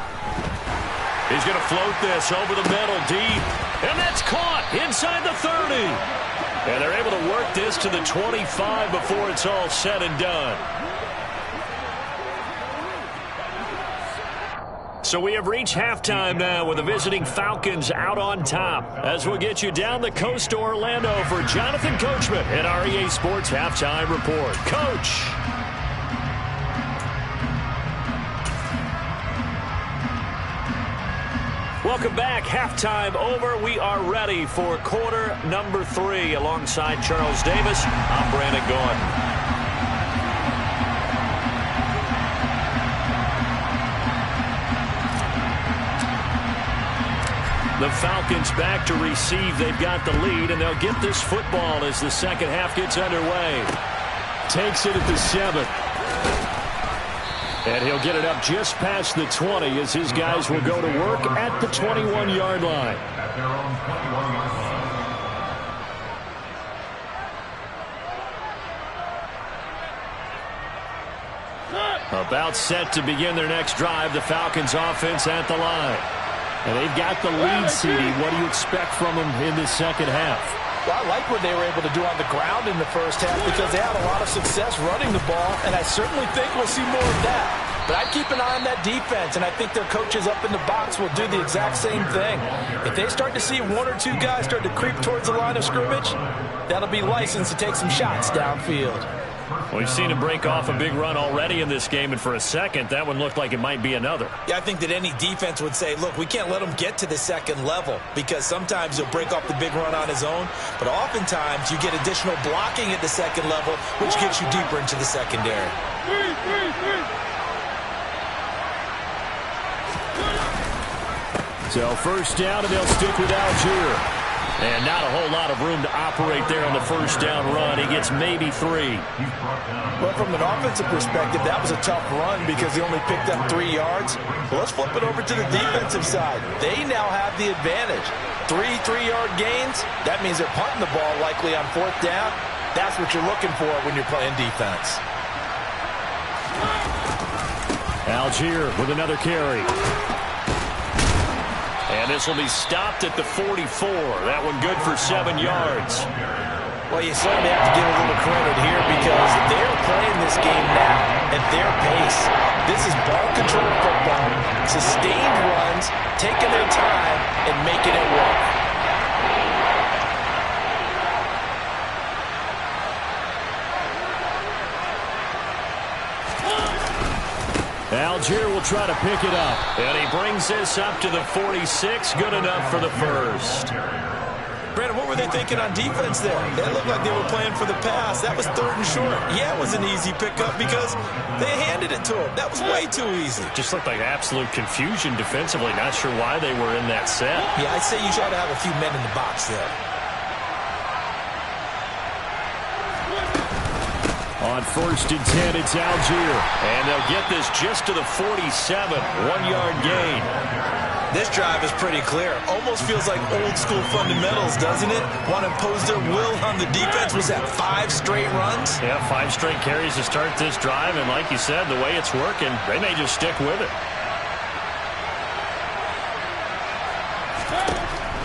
He's going to float this over the middle, deep, and that's caught inside the 30. And they're able to work this to the 25 before it's all said and done. So we have reached halftime now with the visiting Falcons out on top. As we'll get you down the coast to Orlando for Jonathan Coachman at REA Sports Halftime Report. Coach. Welcome back. Halftime over. We are ready for quarter number 3. Alongside Charles Davis, I'm Brandon Gordon. The Falcons back to receive. They've got the lead, and they'll get this football as the second half gets underway. Takes it at the 7. And he'll get it up just past the 20 as his guys will go to work at the 21-yard line. At their own 21-yard line. About set to begin their next drive. The Falcons offense at the line. And they've got the lead, CD. What do you expect from them in this second half? Well, I like what they were able to do on the ground in the first half because they had a lot of success running the ball, and I certainly think we'll see more of that. But I'd keep an eye on that defense, and I think their coaches up in the box will do the exact same thing. If they start to see 1 or 2 guys start to creep towards the line of scrimmage, that'll be licensed to take some shots downfield. We've seen him break off a big run already in this game, and for a second, that one looked like it might be another. Yeah, I think that any defense would say, look, we can't let him get to the second level because sometimes he'll break off the big run on his own, but oftentimes you get additional blocking at the second level, which gets you deeper into the secondary. So first down, and they'll stick with Algier. And not a whole lot of room to operate there on the first down run. He gets maybe 3. Well, from an offensive perspective, that was a tough run because he only picked up 3 yards. Well, let's flip it over to the defensive side. They now have the advantage. 3 3-yard gains, that means they're punting the ball likely on 4th down. That's what you're looking for when you're playing defense. Algier with another carry. And this will be stopped at the 44. That one good for 7 yards. Well, you certainly have to give a little credit here because they're playing this game now at their pace. This is ball control football, sustained runs, taking their time, and making it work. Algier will try to pick it up. And he brings this up to the 46. Good enough for the first. Brandon, what were they thinking on defense there? They looked like they were playing for the pass. That was 3rd and short. Yeah, it was an easy pickup because they handed it to him. That was way too easy. Just looked like absolute confusion defensively. Not sure why they were in that set. Yeah, I'd say you should have a few men in the box there. On 1st and 10, it's Algier. And they'll get this just to the 47. 1-yard gain. This drive is pretty clear. Almost feels like old school fundamentals, doesn't it? Want to impose their will on the defense. Was that 5 straight runs? Yeah, 5 straight carries to start this drive. And like you said, the way it's working, they may just stick with it.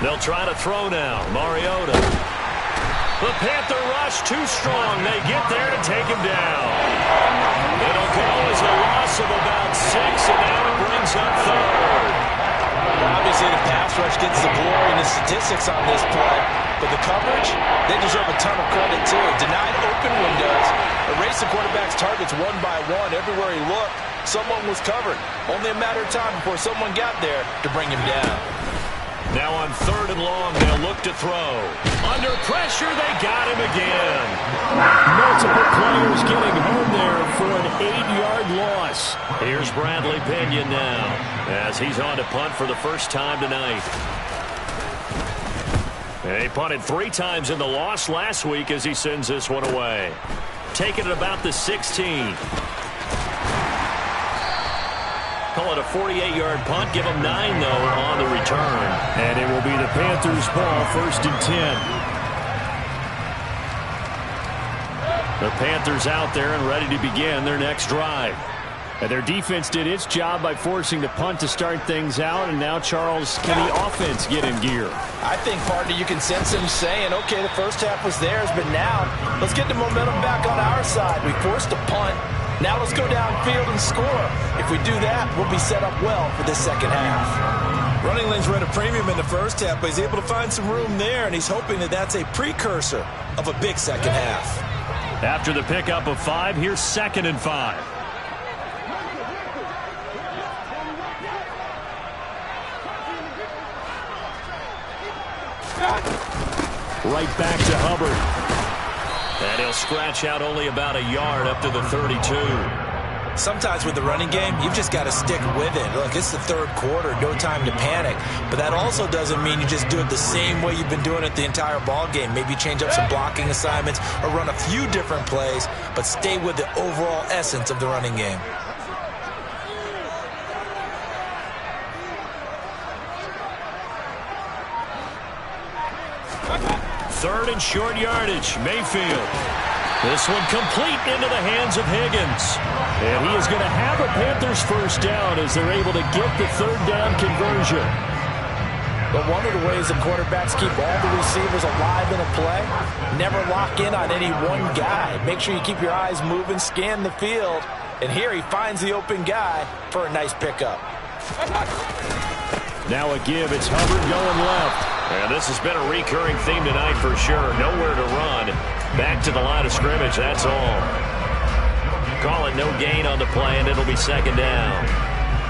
They'll try to throw now. Mariota. The Panther rush too strong. They get there to take him down. It'll go as a loss of about 6, and now it brings up 3rd. Obviously, the pass rush gets the glory and the statistics on this play, but the coverage, they deserve a ton of credit, too. Denied open windows, erased the quarterback's targets one by one. Everywhere he looked, someone was covered. Only a matter of time before someone got there to bring him down. Now on 3rd and long, they'll look to throw. Under pressure, they got him again. Multiple players getting home there for an 8-yard loss. Here's Bradley Pinion now, as he's on to punt for the first time tonight. And he punted 3 times in the loss last week as he sends this one away. Taking it about the 16. Call it a 48-yard punt. Give them 9, though, on the return. And it will be the Panthers' ball, 1st and 10. The Panthers out there and ready to begin their next drive. And their defense did its job by forcing the punt to start things out. And now, Charles, can the offense get in gear? I think, partner, you can sense them saying, okay, the first half was theirs, but now let's get the momentum back on our side. We forced a punt. Now let's go downfield and score. If we do that, we'll be set up well for this second half. Running lanes were at a premium in the first half, but he's able to find some room there, and he's hoping that that's a precursor of a big second half. After the pickup of 5, here's 2nd and 5. Right back to Hubbard. And he'll scratch out only about a yard up to the 32. Sometimes with the running game, you've just got to stick with it. Look, it's the 3rd quarter, no time to panic. But that also doesn't mean you just do it the same way you've been doing it the entire ball game. Maybe change up some blocking assignments or run a few different plays, but stay with the overall essence of the running game. Third and short yardage. Mayfield. This one complete into the hands of Higgins. And he is going to have a Panthers first down as they're able to get the 3rd down conversion. But one of the ways the quarterbacks keep all the receivers alive in a play, never lock in on any one guy. Make sure you keep your eyes moving, scan the field. And here he finds the open guy for a nice pickup. Now a give. It's Hubbard going left. And this has been a recurring theme tonight for sure. Nowhere to run. Back to the line of scrimmage, that's all. Call it no gain on the play, and it'll be 2nd down.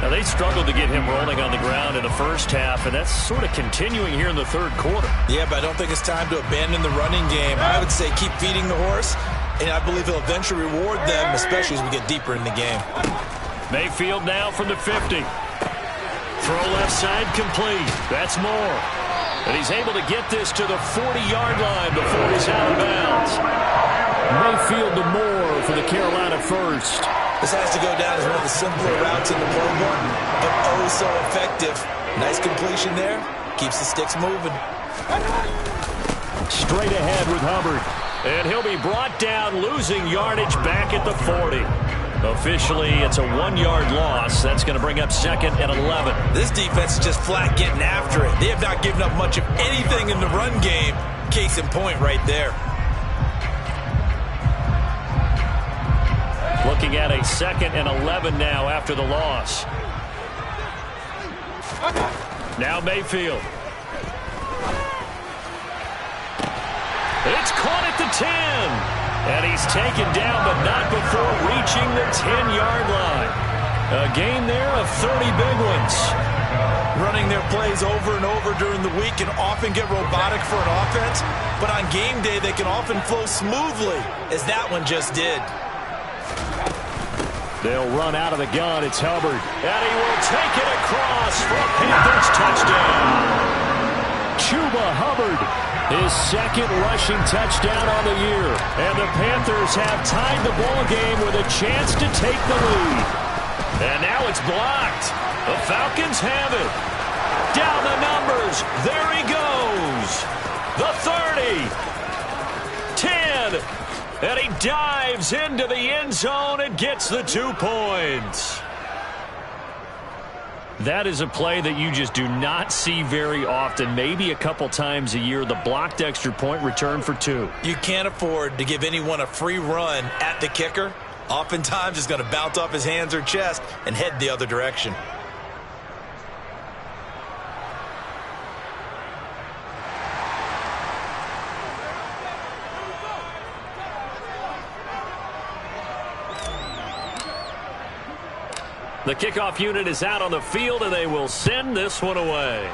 Now, they struggled to get him rolling on the ground in the first half, and that's sort of continuing here in the 3rd quarter. Yeah, but I don't think it's time to abandon the running game. I would say keep feeding the horse, and I believe he'll eventually reward them, especially as we get deeper in the game. Mayfield now from the 50. Throw left side complete. That's Moore. And he's able to get this to the 40-yard line before he's out of bounds. Mayfield to Moore for the Carolina first. This has to go down as one of the simpler routes in the playbook, but oh so effective. Nice completion there. Keeps the sticks moving. Straight ahead with Hubbard. And he'll be brought down, losing yardage back at the 40. Officially, it's a 1-yard loss. That's going to bring up 2nd and 11. This defense is just flat getting after it. They have not given up much of anything in the run game. Case in point right there. Looking at a 2nd and 11 now after the loss. Now Mayfield. It's caught at the 10. And he's taken down, but not before reaching the 10-yard line. A game there of 30 big ones. Running their plays over and over during the week can often get robotic for an offense, but on game day they can often flow smoothly, as that one just did. They'll run out of the gun. It's Hubbard. And he will take it across for a Panthers touchdown. Chuba Hubbard, his second rushing touchdown on the year. And the Panthers have tied the ball game with a chance to take the lead. And now it's blocked. The Falcons have it. Down the numbers. There he goes. The 30. 10. And he dives into the end zone and gets the 2 points. That is a play that you just do not see very often. Maybe a couple times a year. The blocked extra point return for 2. You can't afford to give anyone a free run at the kicker. Oftentimes it's going to bounce off his hands or chest and head the other direction. The kickoff unit is out on the field, and they will send this one away.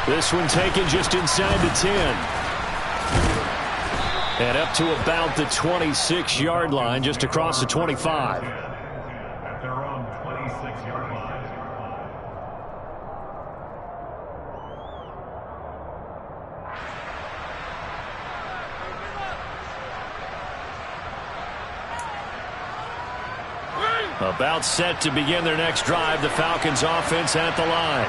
This one taken just inside the 10. And up to about the 26-yard line, just across the 25. At their own 26-yard line. About set to begin their next drive, the Falcons offense at the line.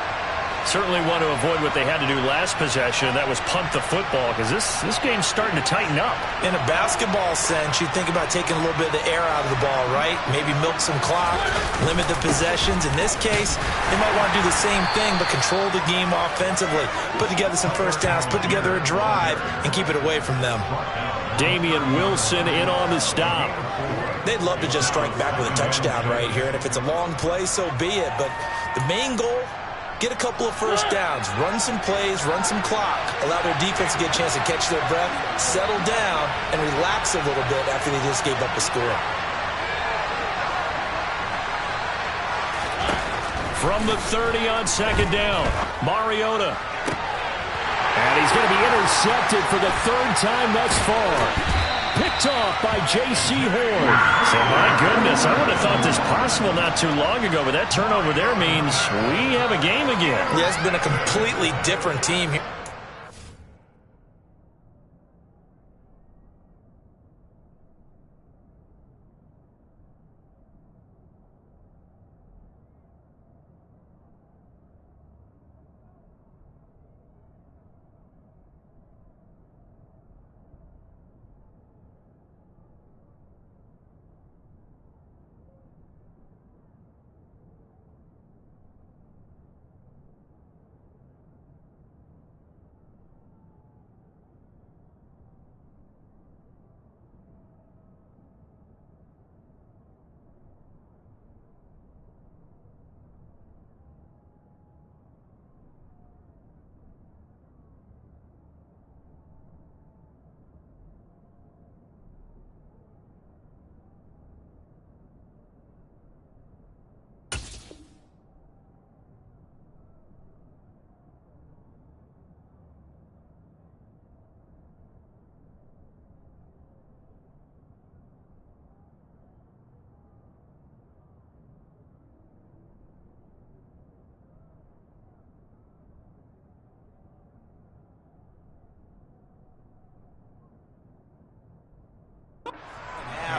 Certainly want to avoid what they had to do last possession, and that was punt the football, because this game's starting to tighten up. In a basketball sense, you think about taking a little bit of the air out of the ball, right? Maybe milk some clock, limit the possessions. In this case, they might want to do the same thing, but control the game offensively. Put together some first downs, put together a drive, and keep it away from them. Damian Wilson in on the stop. They'd love to just strike back with a touchdown right here, and if it's a long play, so be it. But the main goal, get a couple of first downs, run some plays, run some clock, allow their defense to get a chance to catch their breath, settle down, and relax a little bit after they just gave up a score. From the 30 on second down, Mariota. And he's going to be intercepted for the third time thus far. Picked off by J.C. Horn. So, my goodness, I would have thought this possible not too long ago, but that turnover there means we have a game again. Yeah, it's been a completely different team here.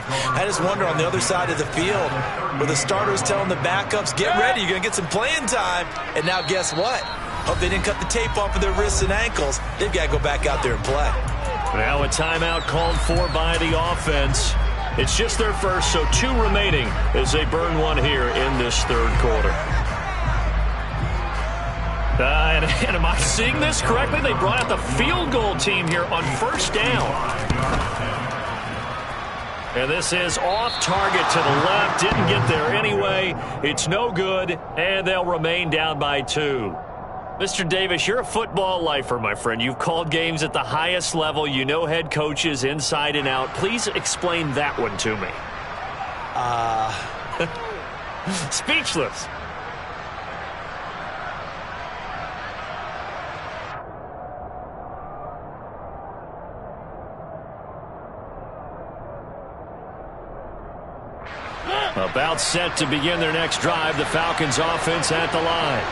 I just wonder on the other side of the field where the starters telling the backups, get ready, you're going to get some playing time. And now guess what? Hope they didn't cut the tape off of their wrists and ankles. They've got to go back out there and play. Now a timeout called for by the offense. It's just their first, so 2 remaining as they burn one here in this third quarter. And am I seeing this correctly? They brought out the field goal team here on first down. And this is off target to the left. Didn't get there anyway. It's no good, and they'll remain down by 2. Mr. Davis, you're a football lifer, my friend. You've called games at the highest level. You know head coaches inside and out. Please explain that one to me. Speechless. About set to begin their next drive. The Falcons offense at the line.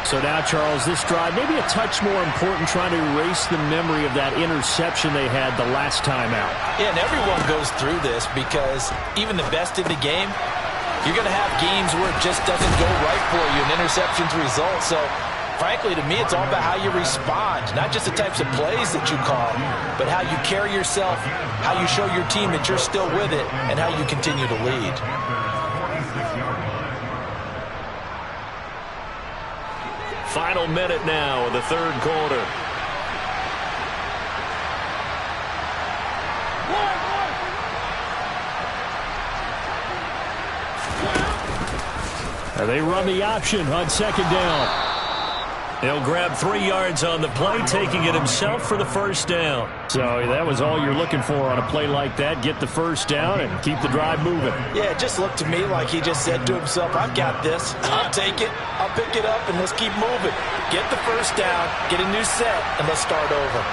So now, Charles, this drive maybe a touch more important, trying to erase the memory of that interception they had the last time out. Yeah, and everyone goes through this because even the best in the game, you're going to have games where it just doesn't go right for you, and interceptions result. So, frankly, to me, it's all about how you respond, not just the types of plays that you call, but how you carry yourself, how you show your team that you're still with it, and how you continue to lead. Final minute now in the third quarter. And they run the option on second down. He'll grab 3 yards on the play, taking it himself for the first down. So that was all you're looking for on a play like that. Get the first down and keep the drive moving. Yeah, it just looked to me like he just said to himself, I've got this. I'll take it. I'll pick it up, and let's keep moving. Get the first down, get a new set, and let's start over.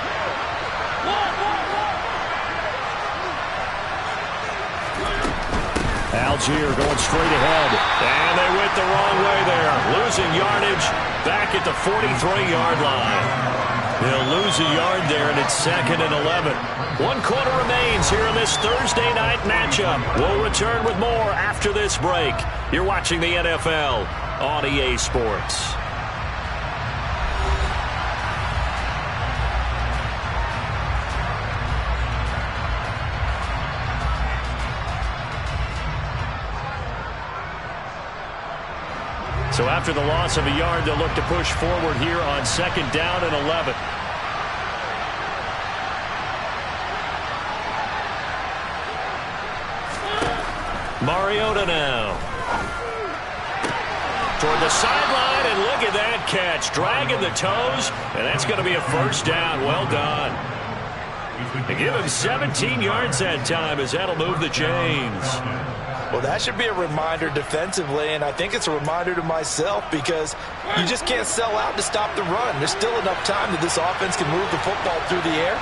Algier going straight ahead. And they went the wrong way there. Losing yardage back at the 43-yard line. They'll lose a yard there, and it's 2nd and 11. 1 quarter remains here in this Thursday night matchup. We'll return with more after this break. You're watching the NFL on EA Sports. So after the loss of a yard, they'll look to push forward here on 2nd down and 11. Mariota now. Toward the sideline, and look at that catch. Dragging the toes, and that's going to be a first down. Well done. They give him 17 yards that time, as that'll move the chains. Well, that should be a reminder defensively, and I think it's a reminder to myself because you just can't sell out to stop the run. There's still enough time that this offense can move the football through the air,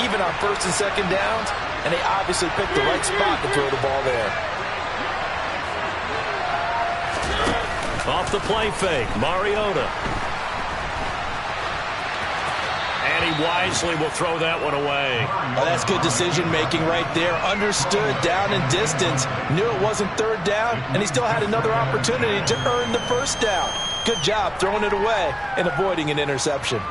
even on 1st and 2nd downs, and they obviously picked the right spot to throw the ball there. Off the play fake, Mariota. And he wisely will throw that one away. Well, that's good decision-making right there. Understood down and distance. Knew it wasn't 3rd down, and he still had another opportunity to earn the first down. Good job throwing it away and avoiding an interception.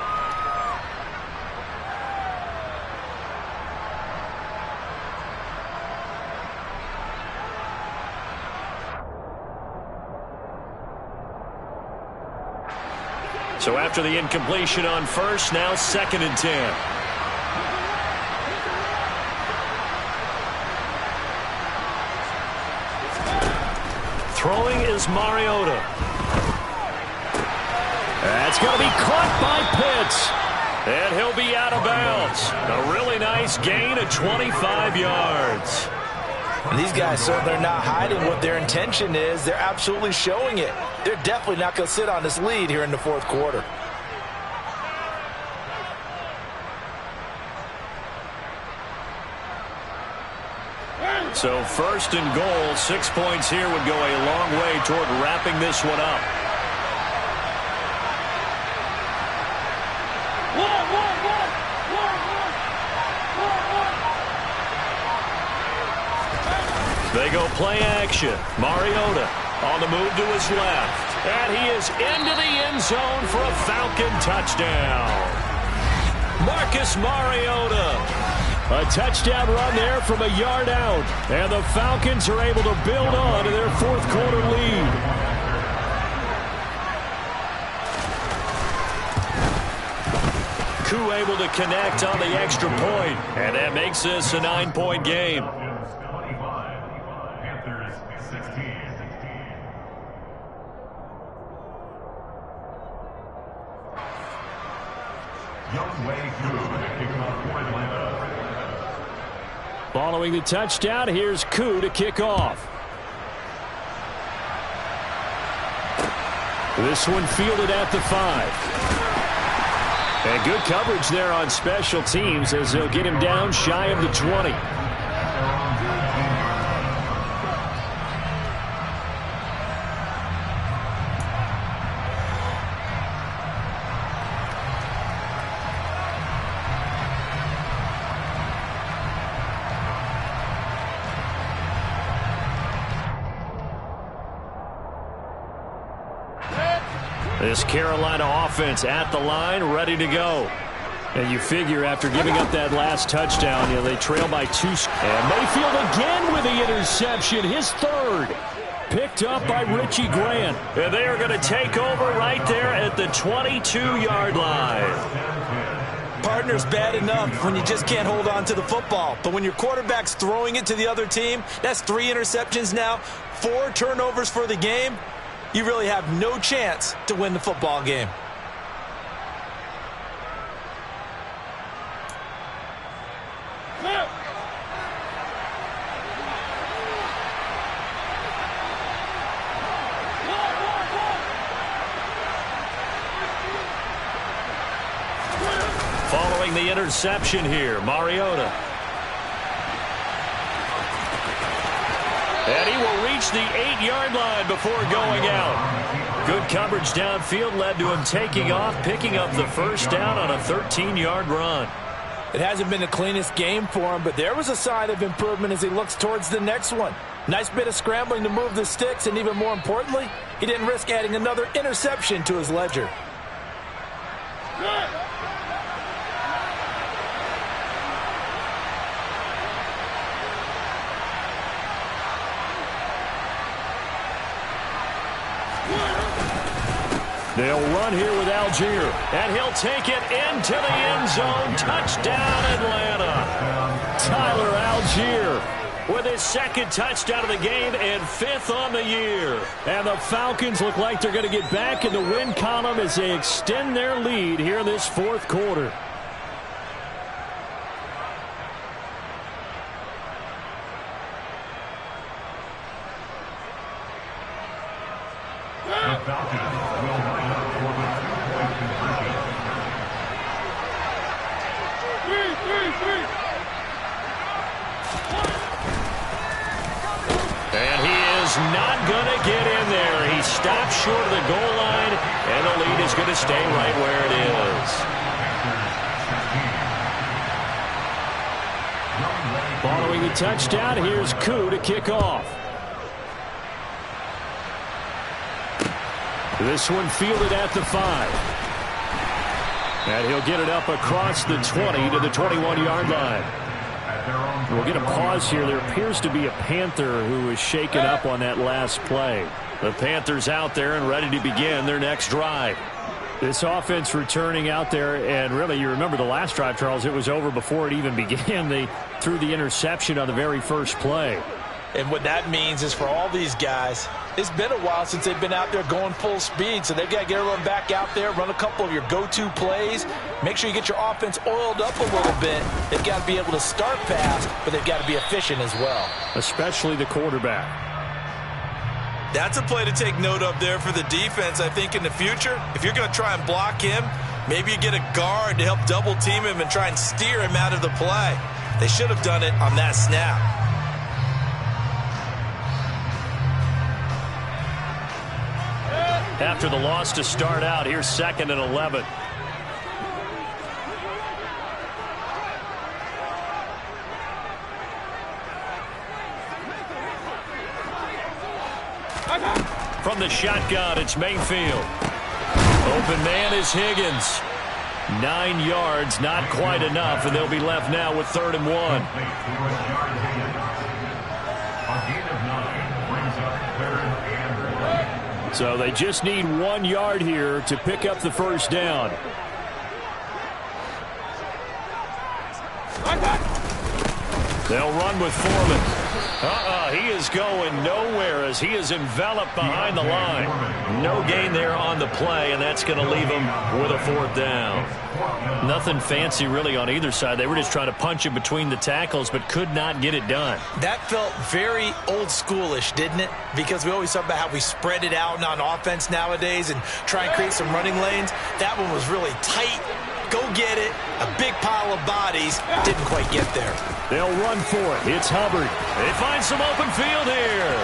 So after the incompletion on 1st, now 2nd and 10. Throwing is Mariota. That's going to be caught by Pitts. And he'll be out of bounds. A really nice gain of 25 yards. And these guys certainly are not hiding what their intention is. They're absolutely showing it. They're definitely not going to sit on this lead here in the 4th quarter. So 1st and goal, 6 points here would go a long way toward wrapping this one up. They go play action. Mariota on the move to his left. And he is into the end zone for a Falcon touchdown. Marcus Mariota. A touchdown run there from a yard out. And the Falcons are able to build on to their 4th quarter lead. Koo able to connect on the extra point. And that makes this a 9-point game. Panthers 16. Following the touchdown, here's Koo to kick off. This one fielded at the 5. And good coverage there on special teams as they'll get him down shy of the 20. This Carolina offense at the line, ready to go. And you figure after giving up that last touchdown, they trail by 2. And Mayfield again with the interception, his 3rd. Picked up by Richie Grant. And they are going to take over right there at the 22-yard line. Partner's bad enough when you just can't hold on to the football. But when your quarterback's throwing it to the other team, that's 3 interceptions now, 4 turnovers for the game. You really have no chance to win the football game. Following the interception here, Mariota. And he will reach the 8-yard line before going out. Good coverage downfield led to him taking off, picking up the first down on a 13-yard run. It hasn't been the cleanest game for him, but there was a sign of improvement as he looks towards the next one. Nice bit of scrambling to move the sticks, and even more importantly, he didn't risk adding another interception to his ledger. They'll run here with Algier, and he'll take it into the end zone. Touchdown, Atlanta. Tyler Algier with his 2nd touchdown of the game and 5th on the year. And the Falcons look like they're going to get back in the win column as they extend their lead here in this 4th quarter. And he is not going to get in there. He stops short of the goal line, and the lead is going to stay right where it is. Following the touchdown, here's Koo to kick off. This one fielded at the 5. And he'll get it up across the 20 to the 21-yard line. We'll get a pause here. There appears to be a Panther who was shaken up on that last play. The Panthers out there and ready to begin their next drive. This offense returning out there, and really, you remember the last drive, Charles, it was over before it even began. They threw the interception on the very first play. And what that means is for all these guys, it's been a while since they've been out there going full speed, so they've got to get everyone back out there, run a couple of your go-to plays, make sure you get your offense oiled up a little bit. They've got to be able to start fast, but they've got to be efficient as well. Especially the quarterback. That's a play to take note of there for the defense, I think, in the future. If you're going to try and block him, maybe you get a guard to help double-team him and try and steer him out of the play. They should have done it on that snap. After the loss to start out, here's 2nd and 11. From the shotgun, it's Mayfield. Open man is Higgins. 9 yards, not quite enough, and they'll be left now with 3rd and 1. So they just need 1 yard here to pick up the first down. They'll run with Foreman. He is going nowhere as he is enveloped behind the line. No gain there on the play, and that's going to leave him with a 4th down. Nothing fancy really on either side. They were just trying to punch it between the tackles, but could not get it done. That felt very old schoolish, didn't it? Because we always talk about how we spread it out on offense nowadays and try and create some running lanes. That one was really tight. Go get it. A big pile of bodies. Didn't quite get there. They'll run for it. It's Hubbard. They find some open field here.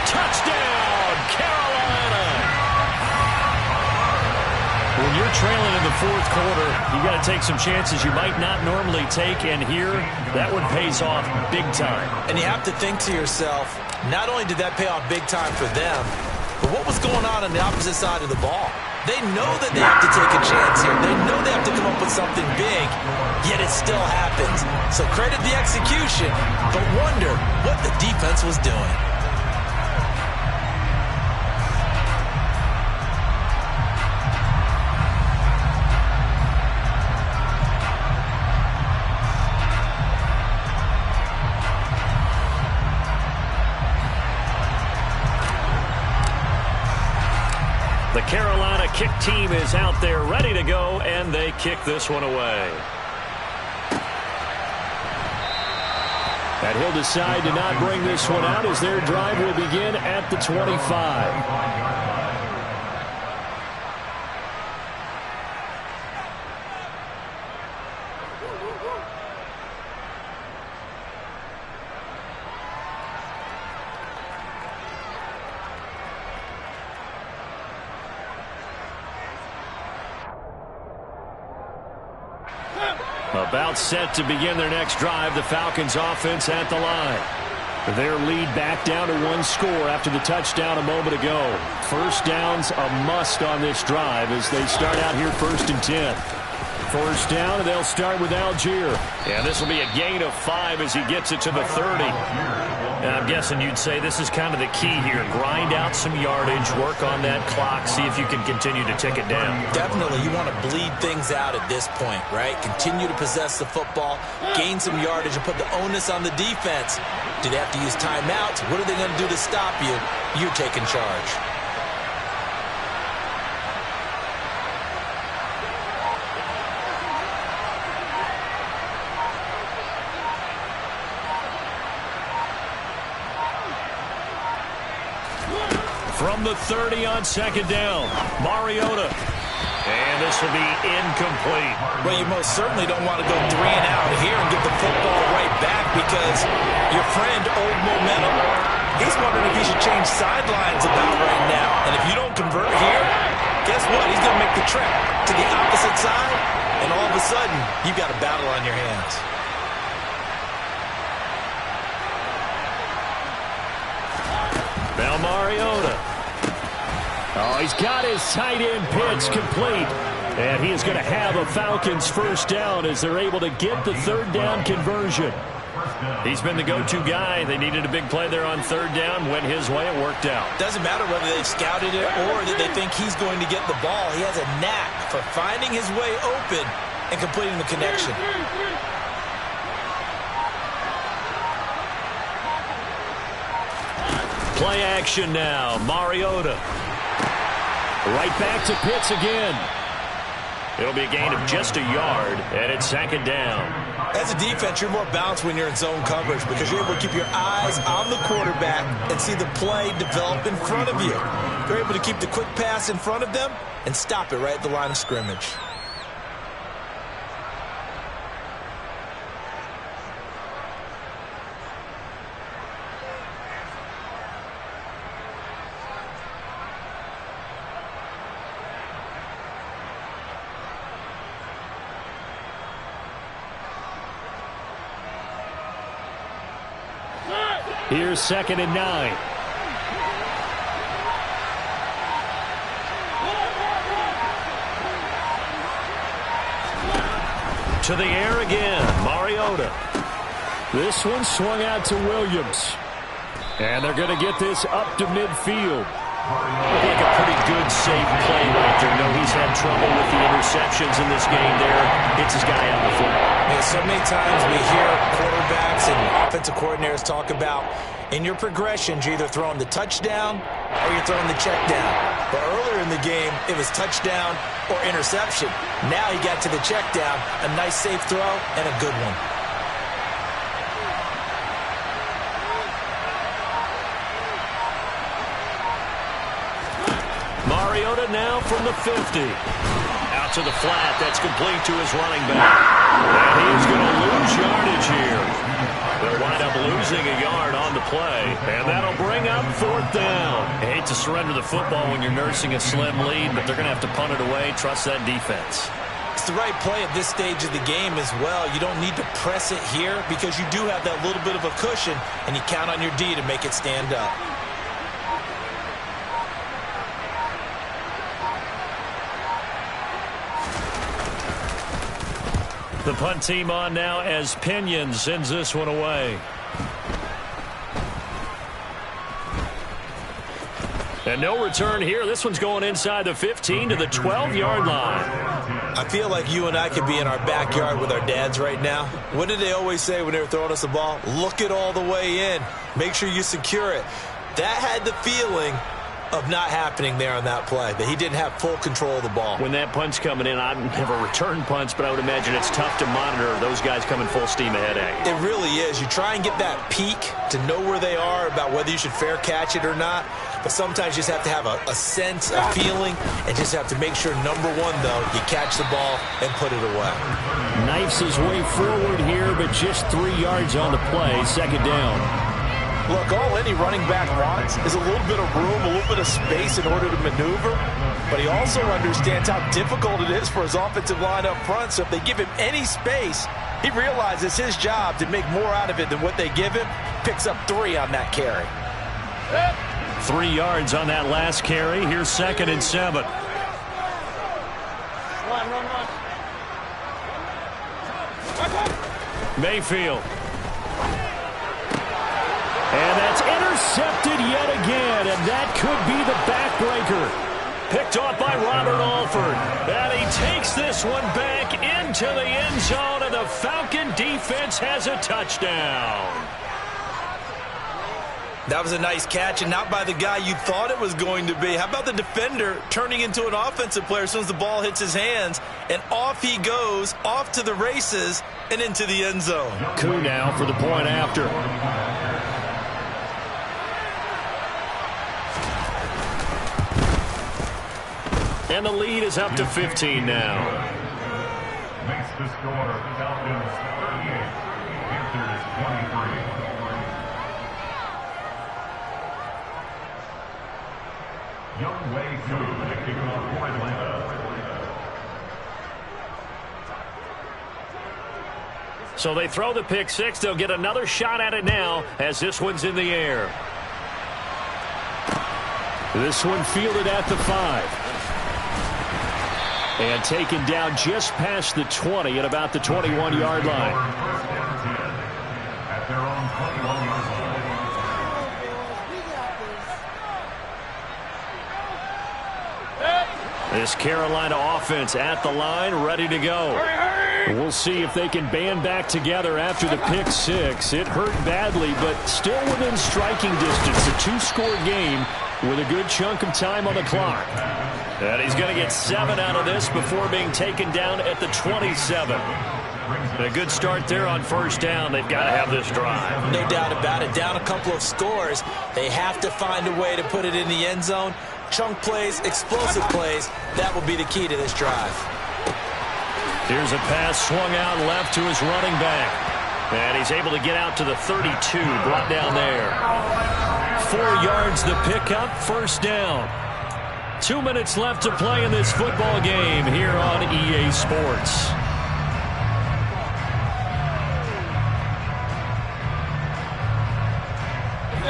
Touchdown, Carolina. When you're trailing in the 4th quarter, you got to take some chances you might not normally take, and here, that one pays off big time. And you have to think to yourself, not only did that pay off big time for them, but what was going on the opposite side of the ball? They know that they have to take a chance here. They know they have to come up with something big, yet it still happens. So credit the execution, but wonder what the defense was doing. The Carolina kick team is out there ready to go, and they kick this one away. And he'll decide to not bring this one out as their drive will begin at the 25. About set to begin their next drive, the Falcons offense at the line. Their lead back down to 1 score after the touchdown a moment ago. 1st down's a must on this drive as they start out here 1st and 10. 1st down, and they'll start with Algier. And this will be a gain of 5 as he gets it to the 30. And I'm guessing you'd say this is kind of the key here. Grind out some yardage, work on that clock, see if you can continue to tick it down. Definitely, you want to bleed things out at this point, right? Continue to possess the football, gain some yardage, and put the onus on the defense. Do they have to use timeouts? What are they going to do to stop you? You're taking charge. From the 30 on 2nd down, Mariota. And this will be incomplete. Well, you most certainly don't want to go 3 and out here and get the football right back because your friend, Old Momentum, he's wondering if he should change sidelines about right now. And if you don't convert here, guess what? He's going to make the trip to the opposite side, and all of a sudden, you've got a battle on your hands. Now Mariota. Oh, he's got his tight end pitch complete. And he is going to have a Falcons 1st down as they're able to get the 3rd down conversion. He's been the go-to guy. They needed a big play there on 3rd down. Went his way. It worked out. Doesn't matter whether they've scouted it or that they think he's going to get the ball. He has a knack for finding his way open and completing the connection. Play action now. Mariota. Right back to Pitts again. It'll be a gain of just a yard, and it's 2nd down. As a defense, you're more balanced when you're in zone coverage because you're able to keep your eyes on the quarterback and see the play develop in front of you. You're able to keep the quick pass in front of them and stop it right at the line of scrimmage. Here's 2nd and 9. To the air again, Mariota. This one swung out to Williams. And they're going to get this up to midfield. Looked like a pretty good, safe play right there. No, he's had trouble with the interceptions in this game there. Hits his guy out the foot. Yeah, so many times we hear quarterbacks and offensive coordinators talk about in your progressions, you're either throwing the touchdown or you're throwing the check down. But earlier in the game, it was touchdown or interception. Now he got to the check down, a nice safe throw, and a good one. Mariota now from the 50. Out to the flat. That's complete to his running back. And he's going to lose yardage here. They'll wind up losing a yard on the play. And that'll bring up 4th down. I hate to surrender the football when you're nursing a slim lead, but they're going to have to punt it away. Trust that defense. It's the right play at this stage of the game as well. You don't need to press it here because you do have that little bit of a cushion, and you count on your D to make it stand up. The punt team on now as Pinion sends this one away. And no return here. This one's going inside the 15 to the 12-yard line. I feel like you and I could be in our backyard with our dads right now. What did they always say when they were throwing us the ball? Look it all the way in. Make sure you secure it. That had the feeling of not happening there on that play, that he didn't have full control of the ball. When that punt's coming in, I've never returned punts, but I would imagine it's tough to monitor those guys coming full steam ahead at you. It really is. You try and get that peak to know where they are about whether you should fair catch it or not, but sometimes you just have to have a sense, a feeling, and just have to make sure, number one, though, you catch the ball and put it away. Knifes his way forward here, but just 3 yards on the play, 2nd down. Look, all any running back wants is a little bit of room, a little bit of space in order to maneuver, but he also understands how difficult it is for his offensive line up front, so if they give him any space, he realizes his job to make more out of it than what they give him, picks up 3 on that carry. 3 yards on that last carry. Here's 2nd and 7. Mayfield. And that's intercepted yet again, and that could be the backbreaker. Picked off by Robert Alford. And he takes this one back into the end zone, and the Falcon defense has a touchdown. That was a nice catch, and not by the guy you thought it was going to be. How about the defender turning into an offensive player as soon as the ball hits his hands, and off he goes, off to the races, and into the end zone. Coup now for the point after. And the lead is up to 15 now. Makes the score Falcons 38, Panthers 23. Young Way through kicking off for Atlanta. So they throw the pick 6. They'll get another shot at it now as this one's in the air. This one fielded at the 5. And taken down just past the 20 at about the 21-yard line. At their own 21-yard line. This Carolina offense at the line, ready to go. We'll see if they can band back together after the pick 6. It hurt badly, but still within striking distance. A 2-score game with a good chunk of time on the clock. And he's going to get 7 out of this before being taken down at the 27. And a good start there on 1st down. They've got to have this drive. No doubt about it. Down a couple of scores. They have to find a way to put it in the end zone. Chunk plays, explosive plays. That will be the key to this drive. Here's a pass swung out left to his running back. And he's able to get out to the 32. Brought down there. 4 yards the pickup. 1st down. 2 minutes left to play in this football game here on EA Sports.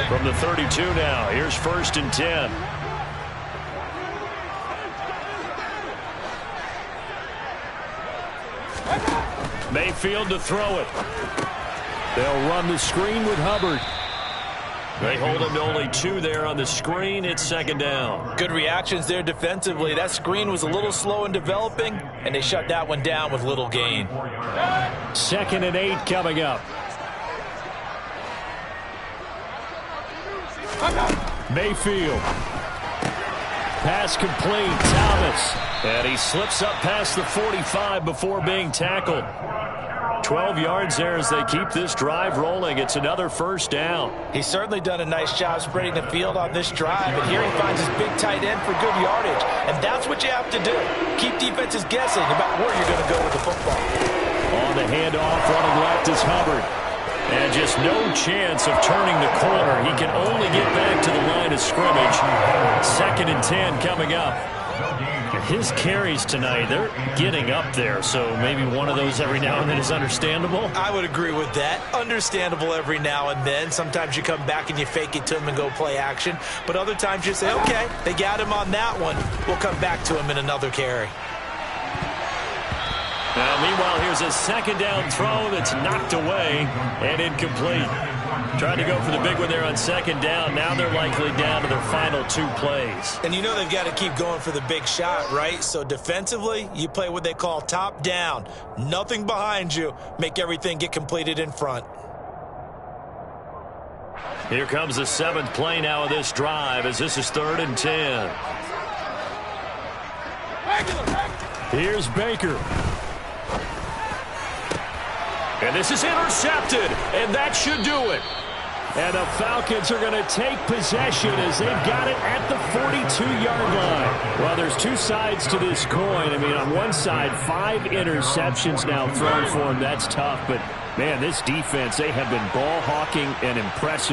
From the 32 now, here's 1st and 10. Mayfield to throw it. They'll run the screen with Hubbard. They hold him to only 2 there on the screen. It's second down. Good reactions there defensively. That screen was a little slow in developing, and they shut that one down with little gain. 2nd and 8 coming up. Mayfield. Pass complete. Thomas. And he slips up past the 45 before being tackled. 12 yards there as they keep this drive rolling. It's another first down. He's certainly done a nice job spreading the field on this drive, and here he finds his big tight end for good yardage. And that's what you have to do. Keep defenses guessing about where you're going to go with the football. On the handoff, running left is Hubbard. And just no chance of turning the corner. He can only get back to the line of scrimmage. 2nd and 10 coming up. His carries tonight, they're getting up there, so maybe one of those every now and then is understandable. I would agree with that. Understandable every now and then. Sometimes you come back and you fake it to him and go play action. But other times you say, okay, they got him on that one. We'll come back to him in another carry. Now, meanwhile, here's a 2nd down throw that's knocked away and incomplete. Tried to go for the big one there on 2nd down. Now they're likely down to their final 2 plays. And you know they've got to keep going for the big shot, right? So defensively, you play what they call top down. Nothing behind you. Make everything get completed in front. Here comes the 7th play now of this drive as this is 3rd and 10. Here's Baker. And this is intercepted, and that should do it. And the Falcons are going to take possession as they've got it at the 42-yard line. Well, there's 2 sides to this coin. I mean, on one side, 5 interceptions now thrown for him. That's tough. But, man, this defense, they have been ball hawking and impressive.